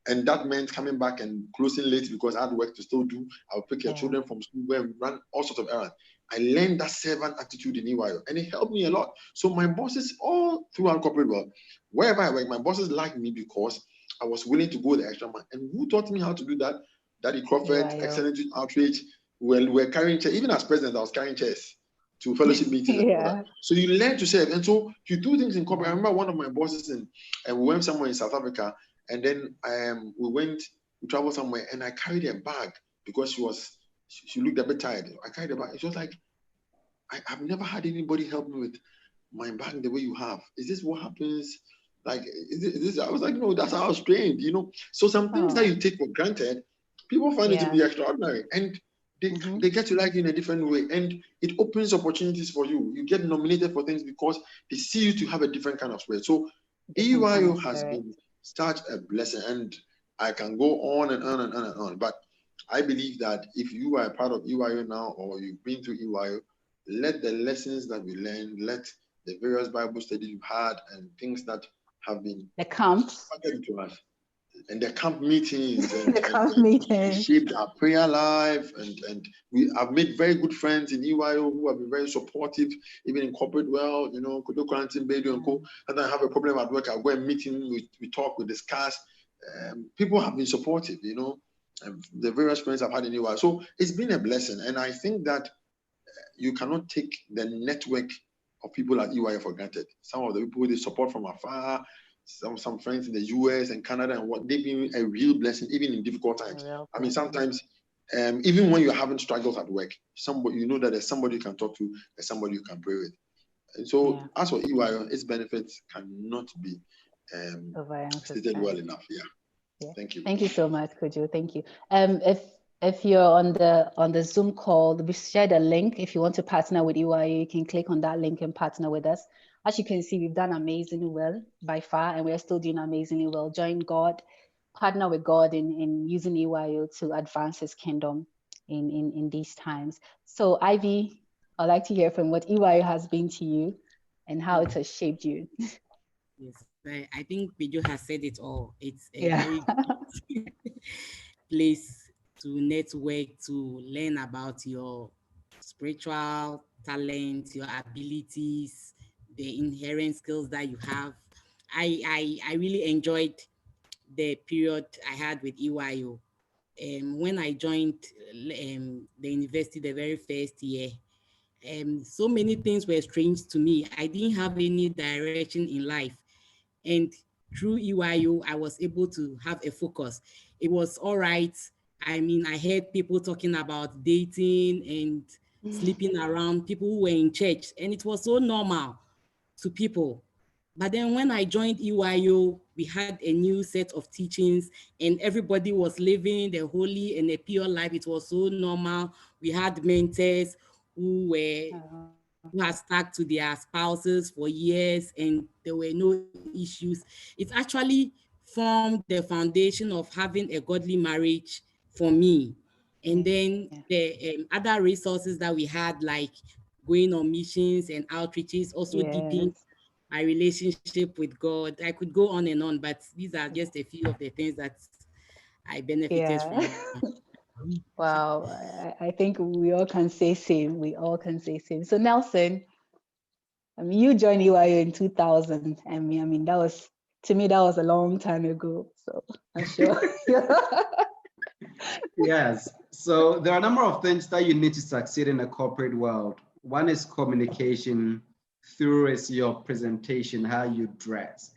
And that meant coming back and closing late because I had work to still do. I'll pick your children from school where we run all sorts of errands. I learned that servant attitude in EYO, and it helped me a lot. So my bosses all throughout corporate world, wherever I work, my bosses liked me because I was willing to go the extra mile. And who taught me how to do that? Daddy Crawford, excellent outreach. Well, we're carrying chairs. Even as president, I was carrying chairs to fellowship meetings. And so you learn to serve. And so you do things in corporate. I remember one of my bosses, and we went somewhere in South Africa. And then we traveled somewhere, and I carried a bag because she looked a bit tired. I carried a bag. She was like, I've never had anybody help me with my bag the way you have. Is this what happens? Like, is this? I was like, no, that's how I was trained, So some things that you take for granted, people find it to be extraordinary. And they get to like you in a different way. And it opens opportunities for you. You get nominated for things because they see you to have a different kind of spirit. So EYO has been such a blessing, and I can go on and on and on and on. But I believe that if you are a part of EYO now, or you've been through EYO, let the lessons that we learned, let the various Bible studies you've had, and things that have been the camps to us, and the camp meetings, and shaped our prayer life, and we have made very good friends in EYO who have been very supportive, even in corporate world. Kodo Quarantine Bedu and Co. And I have a problem at work, I'll go and meet him, we talk, we discuss. People have been supportive, the various friends I've had in EYO. So it's been a blessing, and I think that you cannot take the network of people at EYO for granted. Some of the people they support from afar, some friends in the US and Canada, and what they've been a real blessing, even in difficult times. I mean, sometimes, even when you're having struggles at work, somebody that there's somebody you can talk to, there's somebody you can pray with. And so, as for EYO, its benefits cannot be stated well enough. Thank you. Thank you so much, Kojo. Thank you. If you're on the Zoom call, we shared a link. If you want to partner with EYO, you can click on that link and partner with us. As you can see, we've done amazingly well by far, and we're still doing amazingly well. Join God, partner with God in using EYO to advance His kingdom in these times. So, Ivy, I'd like to hear from what EYO has been to you and how it has shaped you. Yes, I think Kojo has said it all. It's a very good place to network, to learn about your spiritual talent, your abilities, the inherent skills that you have. I really enjoyed the period I had with EYO. When I joined the university the very first year, so many things were strange to me. I didn't have any direction in life. And through EYO, I was able to have a focus. It was all right. I mean, I heard people talking about dating and sleeping around, people who were in church, and it was so normal to people. But then when I joined EYO, we had a new set of teachings and everybody was living the holy and a pure life. It was so normal. We had mentors who had stuck to their spouses for years and there were no issues. It actually formed the foundation of having a godly marriage for me. And then the other resources that we had, like going on missions and outreaches, also deepened my relationship with God. I could go on and on, but these are just a few of the things that I benefited from. Wow, I think we all can say same. We all can say same. So Nelson, I mean, you joined EYO in 2000. I mean, that was, to me, that was a long time ago. So I'm sure. Yes. So there are a number of things that you need to succeed in the corporate world. One is communication, through is your presentation, how you dress.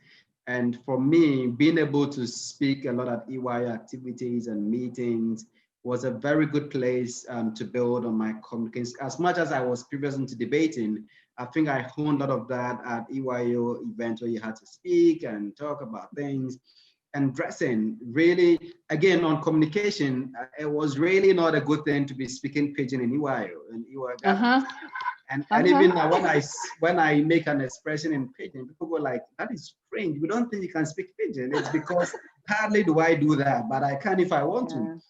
And for me, being able to speak a lot at EYO activities and meetings was a very good place to build on my communication. As much as I was previous into debating, I think I honed a lot of that at EYO events where you had to speak and talk about things. And dressing, really, again, on communication, it was really not a good thing to be speaking pidgin in EYO. And even now, when I make an expression in pidgin, people go like, that is strange. We don't think you can speak pidgin. It's because hardly do I do that, but I can if I want to.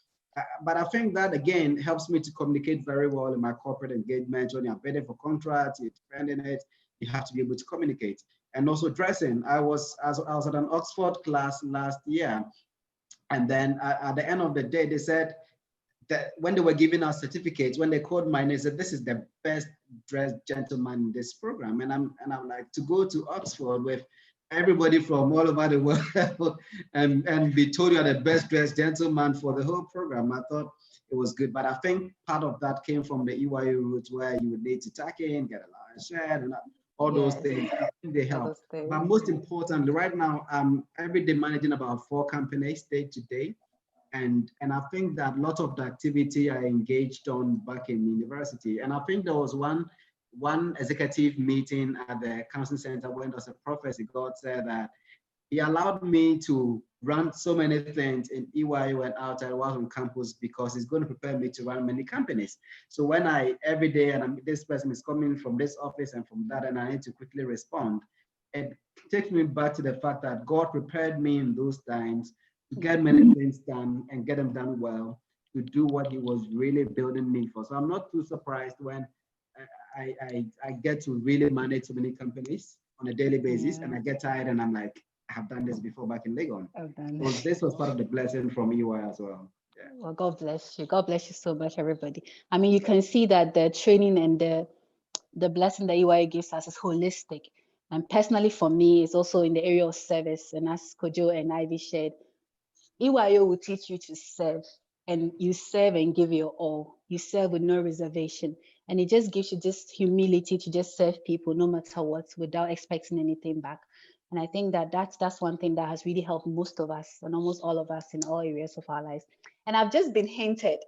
But I think that, again, helps me to communicate very well in my corporate engagement. When you're bidding for contracts, you're defending it, you have to be able to communicate. And also dressing. I was at an Oxford class last year. And then at the end of the day, they said that when they were giving us certificates, when they called my name, they said, this is the best dressed gentleman in this program. And I'm like, to go to Oxford with everybody from all over the world and be told you're the best dressed gentleman for the whole program, I thought it was good. But I think part of that came from the EYO roots where you would need to tuck in, get a large shirt, and all those things. I think they help. But most importantly, right now, I'm every day managing about 4 companies day to day. And I think that a lot of the activity I engaged on back in university. And I think there was one executive meeting at the counseling center when there was a prophecy. God said that he allowed me to run so many things in EYO and outside while on campus because he's going to prepare me to run many companies. So when every day, and this person is coming from this office and from that, and I need to quickly respond, it takes me back to the fact that God prepared me in those times to get many things done and get them done well, to do what he was really building me for. So I'm not too surprised when I get to really manage so many companies on a daily basis, and I get tired and I'm like, I have done this before back in Legon. So this was part of the blessing from EY as well. Yeah. Well, God bless you. God bless you so much, everybody. I mean, you can see that the training and the blessing that EY gives us is holistic. And personally for me, it's also in the area of service. And as Kojo and Ivy shared, EYO will teach you to serve, and you serve and give your all. You serve with no reservation. And it just gives you just humility to just serve people no matter what, without expecting anything back. And I think that that's one thing that has really helped most of us and almost all of us in all areas of our lives. And I've just been hinted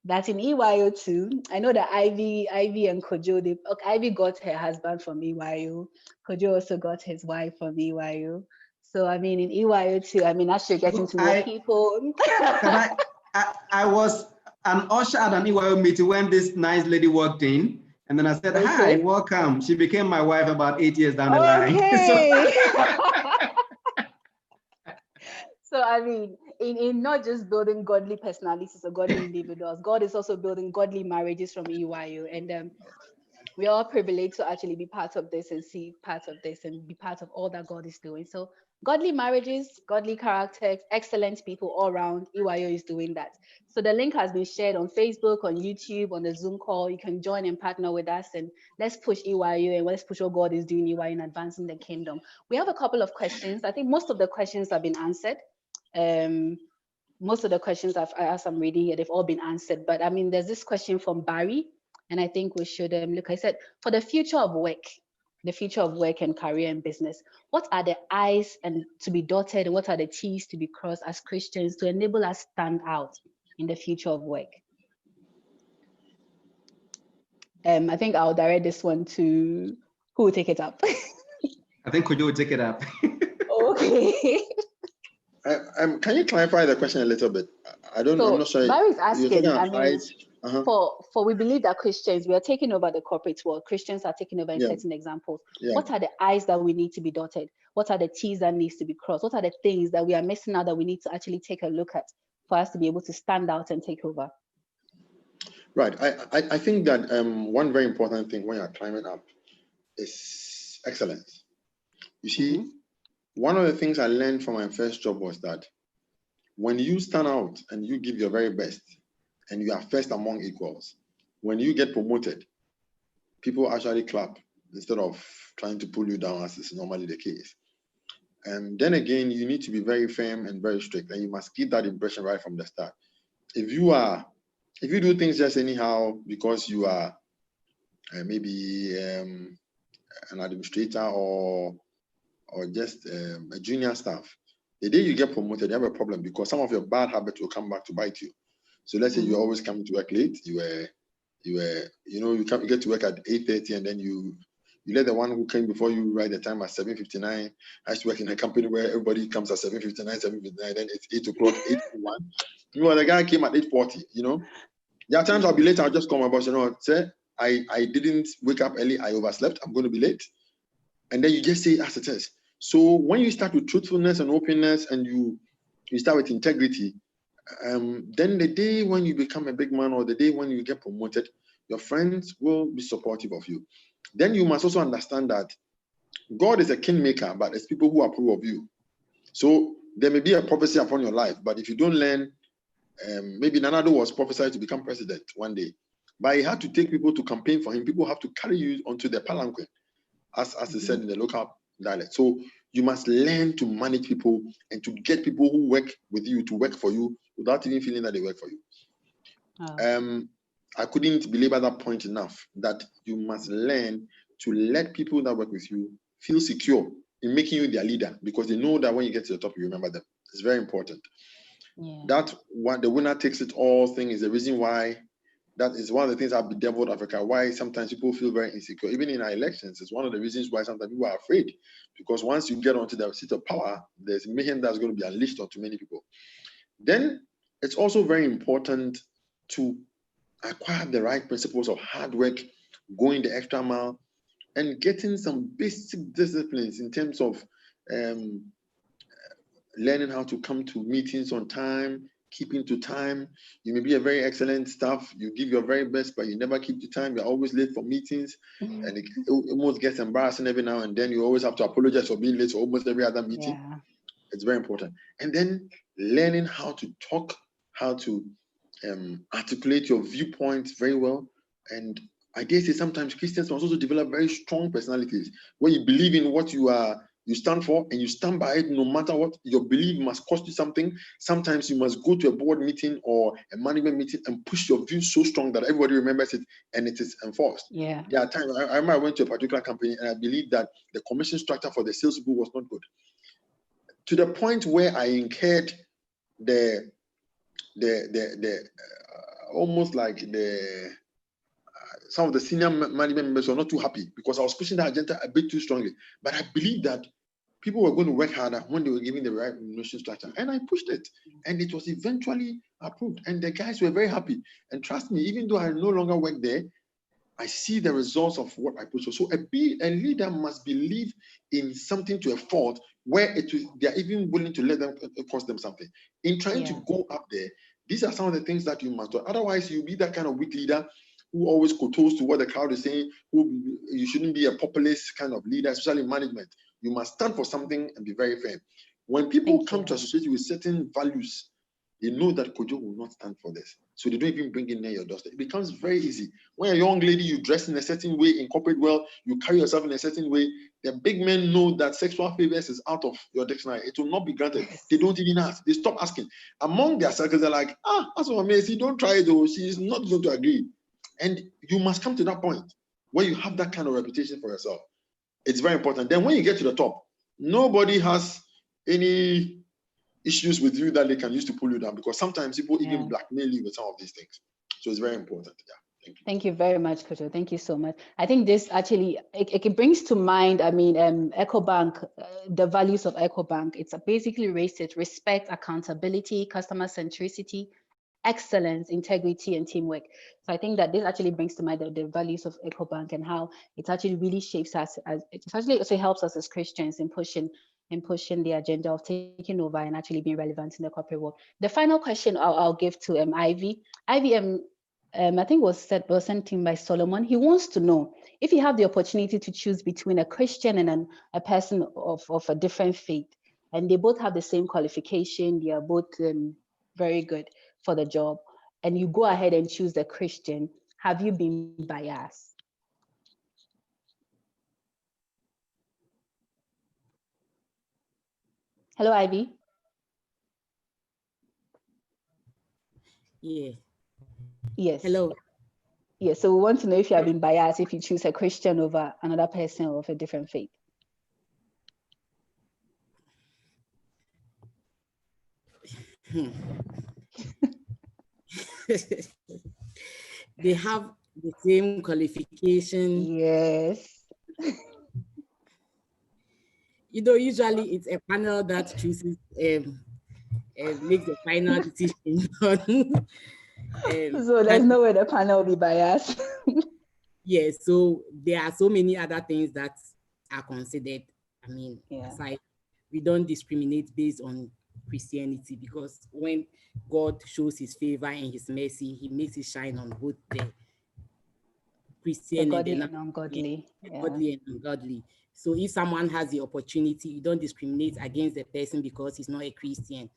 that in EYO too, I know that Ivy and Kojo, Ivy got her husband from EYO. Kojo also got his wife from EYO. So I mean, in EYO too, I mean, as you're getting to know people. I was an usher at an EYO meeting when this nice lady walked in. And then I said, hi, welcome. She became my wife about 8 years down the line. So I mean, in not just building godly personalities or godly individuals, God is also building godly marriages from EYO. And we are all privileged to actually be part of this and see part of this and be part of all that God is doing. So godly marriages, godly characters, excellent people all around. EYO is doing that. So the link has been shared on Facebook, on YouTube, on the Zoom call. You can join and partner with us, and let's push EYO and let's push what God is doing EYO in advancing the kingdom. We have a couple of questions. I think most of the questions have been answered. Most of the questions as I'm reading here, they've all been answered. But I mean, there's this question from Barry, and I think we should look. I said, for the future of work and career and business, what are the I's and to be dotted, and what are the T's to be crossed as Christians to enable us stand out in the future of work? I think I'll direct this one to who will take it up. I think Kojo will take it up. Okay. Can you clarify the question a little bit? I'm not sure. Barry's You're asking, talking about height. for we believe that Christians, we are taking over the corporate world. Christians are taking over in certain examples. Yeah. What are the I's that we need to be dotted? What are the T's that needs to be crossed? What are the things that we are missing out that we need to actually take a look at for us to be able to stand out and take over? Right. I think that one very important thing when you're climbing up is excellence. You see, one of the things I learned from my first job was that when you stand out and you give your very best and you are first among equals, when you get promoted, people actually clap instead of trying to pull you down as is normally the case. And then again, you need to be very firm and very strict, and you must keep that impression right from the start. If you do things just anyhow because you are maybe an administrator or just a junior staff, the day you get promoted, you have a problem because some of your bad habits will come back to bite you. So let's say you're always coming to work late. You get to work at 8:30, and then you let the one who came before you write the time at 7:59. I used to work in a company where everybody comes at 7:59, then it's 8 o'clock, 8:01. The guy came at 8:40. There are times I'll be late. I'll just call my boss. Say I didn't wake up early. I overslept. I'm going to be late. And then you just say as it is. So when you start with truthfulness and openness, and you start with integrity, then the day when you become a big man or the day when you get promoted, your friends will be supportive of you. Then you must also understand that God is a kingmaker, but it's people who approve of you. So there may be a prophecy upon your life, but if you don't learn, maybe Nanado was prophesied to become president one day, but he had to take people to campaign for him. People have to carry you onto the palanquin, as they said in the local dialect. So you must learn to manage people and to get people who work with you to work for you without even feeling that they work for you. I couldn't belabor that point enough, that you must learn to let people that work with you feel secure in making you their leader, because they know that when you get to the top, you remember them. It's very important. That what the winner takes it all thing is the reason why. That is one of the things I've bedeviled Africa, why sometimes people feel very insecure. Even in our elections, it's one of the reasons why sometimes people are afraid. Because once you get onto the seat of power, there's mayhem that's going to be unleashed onto many people. Then it's also very important to acquire the right principles of hard work, going the extra mile, and getting some basic disciplines in terms of learning how to come to meetings on time, keeping to time. You may be a very excellent staff. You give your very best, but you never keep to time. You're always late for meetings, and it almost gets embarrassing every now and then. You always have to apologize for being late for almost every other meeting. It's very important. And then learning how to talk, how to articulate your viewpoints very well. And I dare say sometimes Christians must also develop very strong personalities where you believe in what you stand for, and you stand by it no matter what. Your belief must cost you something. Sometimes you must go to a board meeting or a management meeting and push your views so strong that everybody remembers it and it is enforced. There are times I remember I went to a particular company and I believed that the commission structure for the salespeople was not good, to the point where I incurred the almost like some of the senior management members were not too happy because I was pushing the agenda a bit too strongly. But I believed that people were going to work harder when they were giving the right remuneration structure. And I pushed it. And it was eventually approved. And the guys were very happy. And trust me, even though I no longer work there, I see the results of what I pushed. So a leader must believe in something to a fault where they are even willing to let them cost them something. In trying to go up there, these are some of the things that you must do. Otherwise, you'll be that kind of weak leader who always kowtows to what the crowd is saying. You shouldn't be a populist kind of leader, especially in management. You must stand for something and be very firm. When people come to associate you with certain values, they know that Kojo will not stand for this. So they don't even bring it near your doorstep. It becomes very easy. When a young lady, you dress in a certain way, in corporate world, you carry yourself in a certain way, the big men know that sexual favors is out of your dictionary. It will not be granted. They don't even ask. They stop asking. Among their circles, they're like, that's what amazing. Don't try it, though. She's not going to agree. And you must come to that point where you have that kind of reputation for yourself. It's very important. Then when you get to the top, nobody has any issues with you that they can use to pull you down, because sometimes people even blackmail you with some of these things. So it's very important. Thank you very much, Kojo. Thank you so much. I think this actually, it brings to mind, I mean, EcoBank, the values of EcoBank. It's basically raised respect, accountability, customer centricity, excellence, integrity, and teamwork. So I think that this actually brings to mind the values of EcoBank and how it actually really shapes us. It actually also helps us as Christians in pushing the agenda of taking over and actually being relevant in the corporate world. The final question I'll give to Ivy. Ivy, I think was sent in by Solomon. He wants to know if you have the opportunity to choose between a Christian and a person of a different faith, and they both have the same qualification, they are both very good for the job, and you go ahead and choose the Christian, have you been biased? Hello, Ivy. Yeah. Yes. Hello. Yeah, so we want to know if you have been biased if you choose a Christian over another person of a different faith. They have the same qualification. Yes. Usually it's a panel that chooses, makes the final decision. So there's no way the panel will be biased. Yes, so there are so many other things that are considered. I mean, aside, we don't discriminate based on Christianity, because when God shows his favor and his mercy, he makes it shine on both the Christian the and godly the and ungodly. godly and ungodly. So if someone has the opportunity, you don't discriminate against the person because he's not a Christian,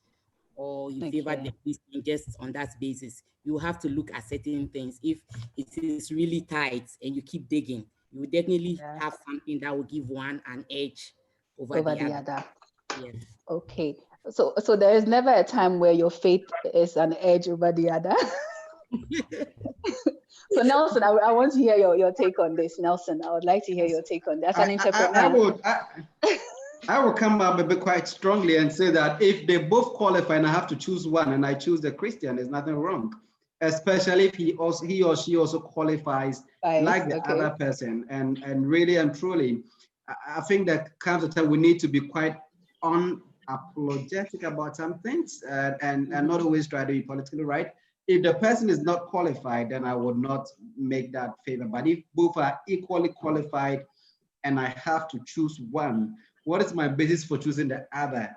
or you favor the Christian just on that basis. You have to look at certain things. If it is really tight and you keep digging, you will definitely have something that will give one an edge over the other. Yes. Okay. So there is never a time where your faith is an edge over the other. So Nelson, I want to hear your take on this. Nelson, I would like to hear your take on that. As an entrepreneur. I will come up a bit quite strongly and say that if they both qualify and I have to choose one and I choose the Christian, there's nothing wrong, especially if he or she also qualifies like the other person. And really and truly, I think that comes a time we need to be quite unapologetic about some things and not always try to be politically right. If the person is not qualified, then I would not make that favor. But if both are equally qualified and I have to choose one, what is my basis for choosing the other?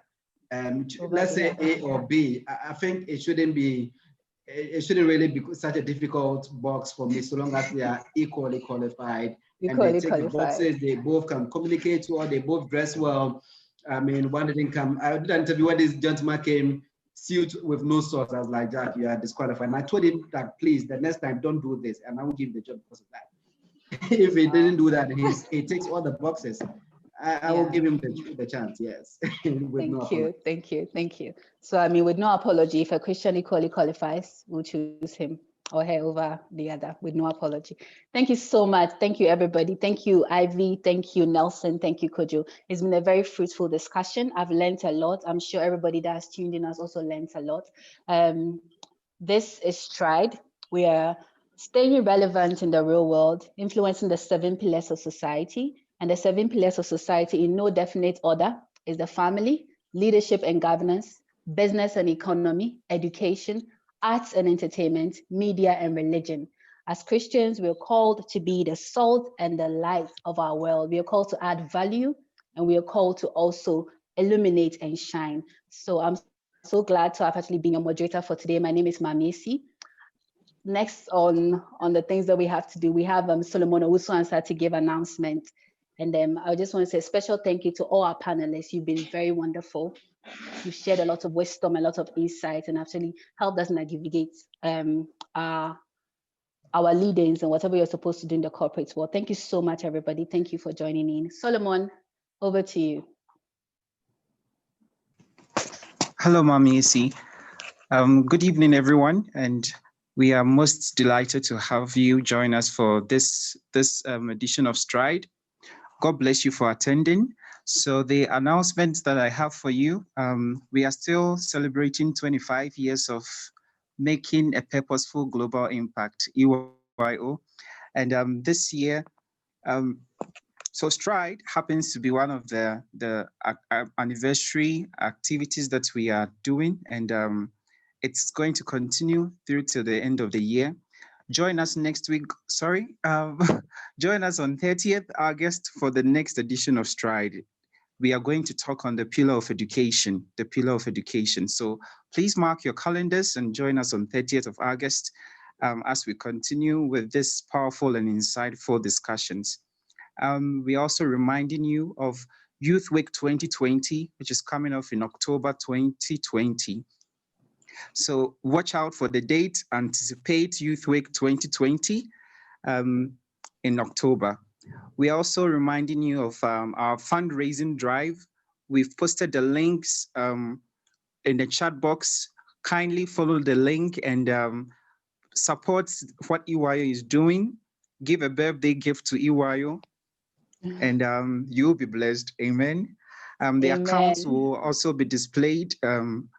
Let's say A or B. I think it shouldn't really be such a difficult box for me, so long as they are equally qualified and they tick the boxes. They both can communicate well, they both dress well. I mean, one didn't come. I did an interview when this gentleman came suit with no socks. I was like, Jack, you are disqualified. And I told him that, please, the next time, don't do this, and I will give the job because of that. If he didn't do that, he ticks all the boxes. I will give him the chance, yes. Thank you. So, I mean, with no apology, if a Christian equally qualifies, we'll choose him or her over the other with no apology. Thank you so much. Thank you, everybody. Thank you, Ivy. Thank you, Nelson. Thank you, Kojo. It's been a very fruitful discussion. I've learned a lot. I'm sure everybody that has tuned in has also learned a lot. This is Stride. We are staying relevant in the real world, influencing the 7 pillars of society. And the 7 pillars of society, in no definite order, is the family, leadership and governance, business and economy, education, arts and entertainment, media and religion. As Christians, we're called to be the salt and the light of our world. We are called to add value, and we are called to also illuminate and shine. So I'm so glad to have actually been your moderator for today. My name is Mamiesi. Next on the things that we have to do, we have Solomon Owusu-Ansah to give announcement. And then I just want to say a special thank you to all our panelists. You've been very wonderful. You've shared a lot of wisdom, a lot of insight, and actually helped us navigate our leadings and whatever you're supposed to do in the corporate world. Thank you so much, everybody. Thank you for joining in. Solomon, over to you. Hello, Mamiesi. Good evening, everyone. And we are most delighted to have you join us for this edition of Stride. God bless you for attending. So the announcements that I have for you, we are still celebrating 25 years of making a purposeful global impact. It EYO. And this year, so Stride happens to be one of the anniversary activities that we are doing, and it's going to continue through to the end of the year. Join us next week. Join us on 30th August for the next edition of Stride. We are going to talk on the pillar of education, the pillar of education. So please mark your calendars and join us on 30th of August as we continue with this powerful and insightful discussions. We're also reminding you of Youth Week 2020, which is coming off in October 2020. So watch out for the date. Anticipate Youth Week 2020 in October. We're also reminding you of our fundraising drive. We've posted the links in the chat box. Kindly follow the link and support what EYO is doing. Give a birthday gift to EYO. And you'll be blessed. Amen. The accounts will also be displayed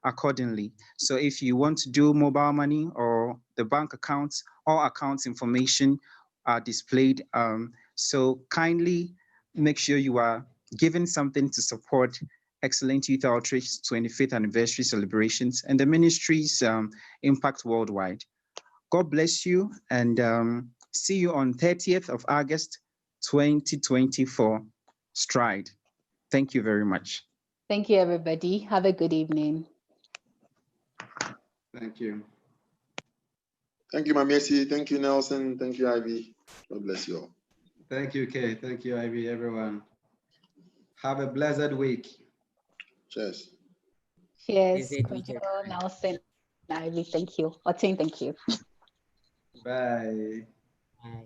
accordingly. So if you want to do mobile money or the bank accounts, all accounts information are displayed. So kindly make sure you are giving something to support Excellent Youth Outreach 25th anniversary celebrations and the ministry's impact worldwide. God bless you, and see you on 30th of August 2024 Stride. Thank you very much. Thank you, everybody. Have a good evening. Thank you. Thank you, Mamiesi. Thank you, Nelson. Thank you, Ivy. God bless you all. Thank you, Kay. Thank you, Ivy, everyone. Have a blessed week. Cheers. Cheers. Blessed Thank you, weekend. Nelson, Ivy. Thank you. Otin, thank you. Bye. Bye.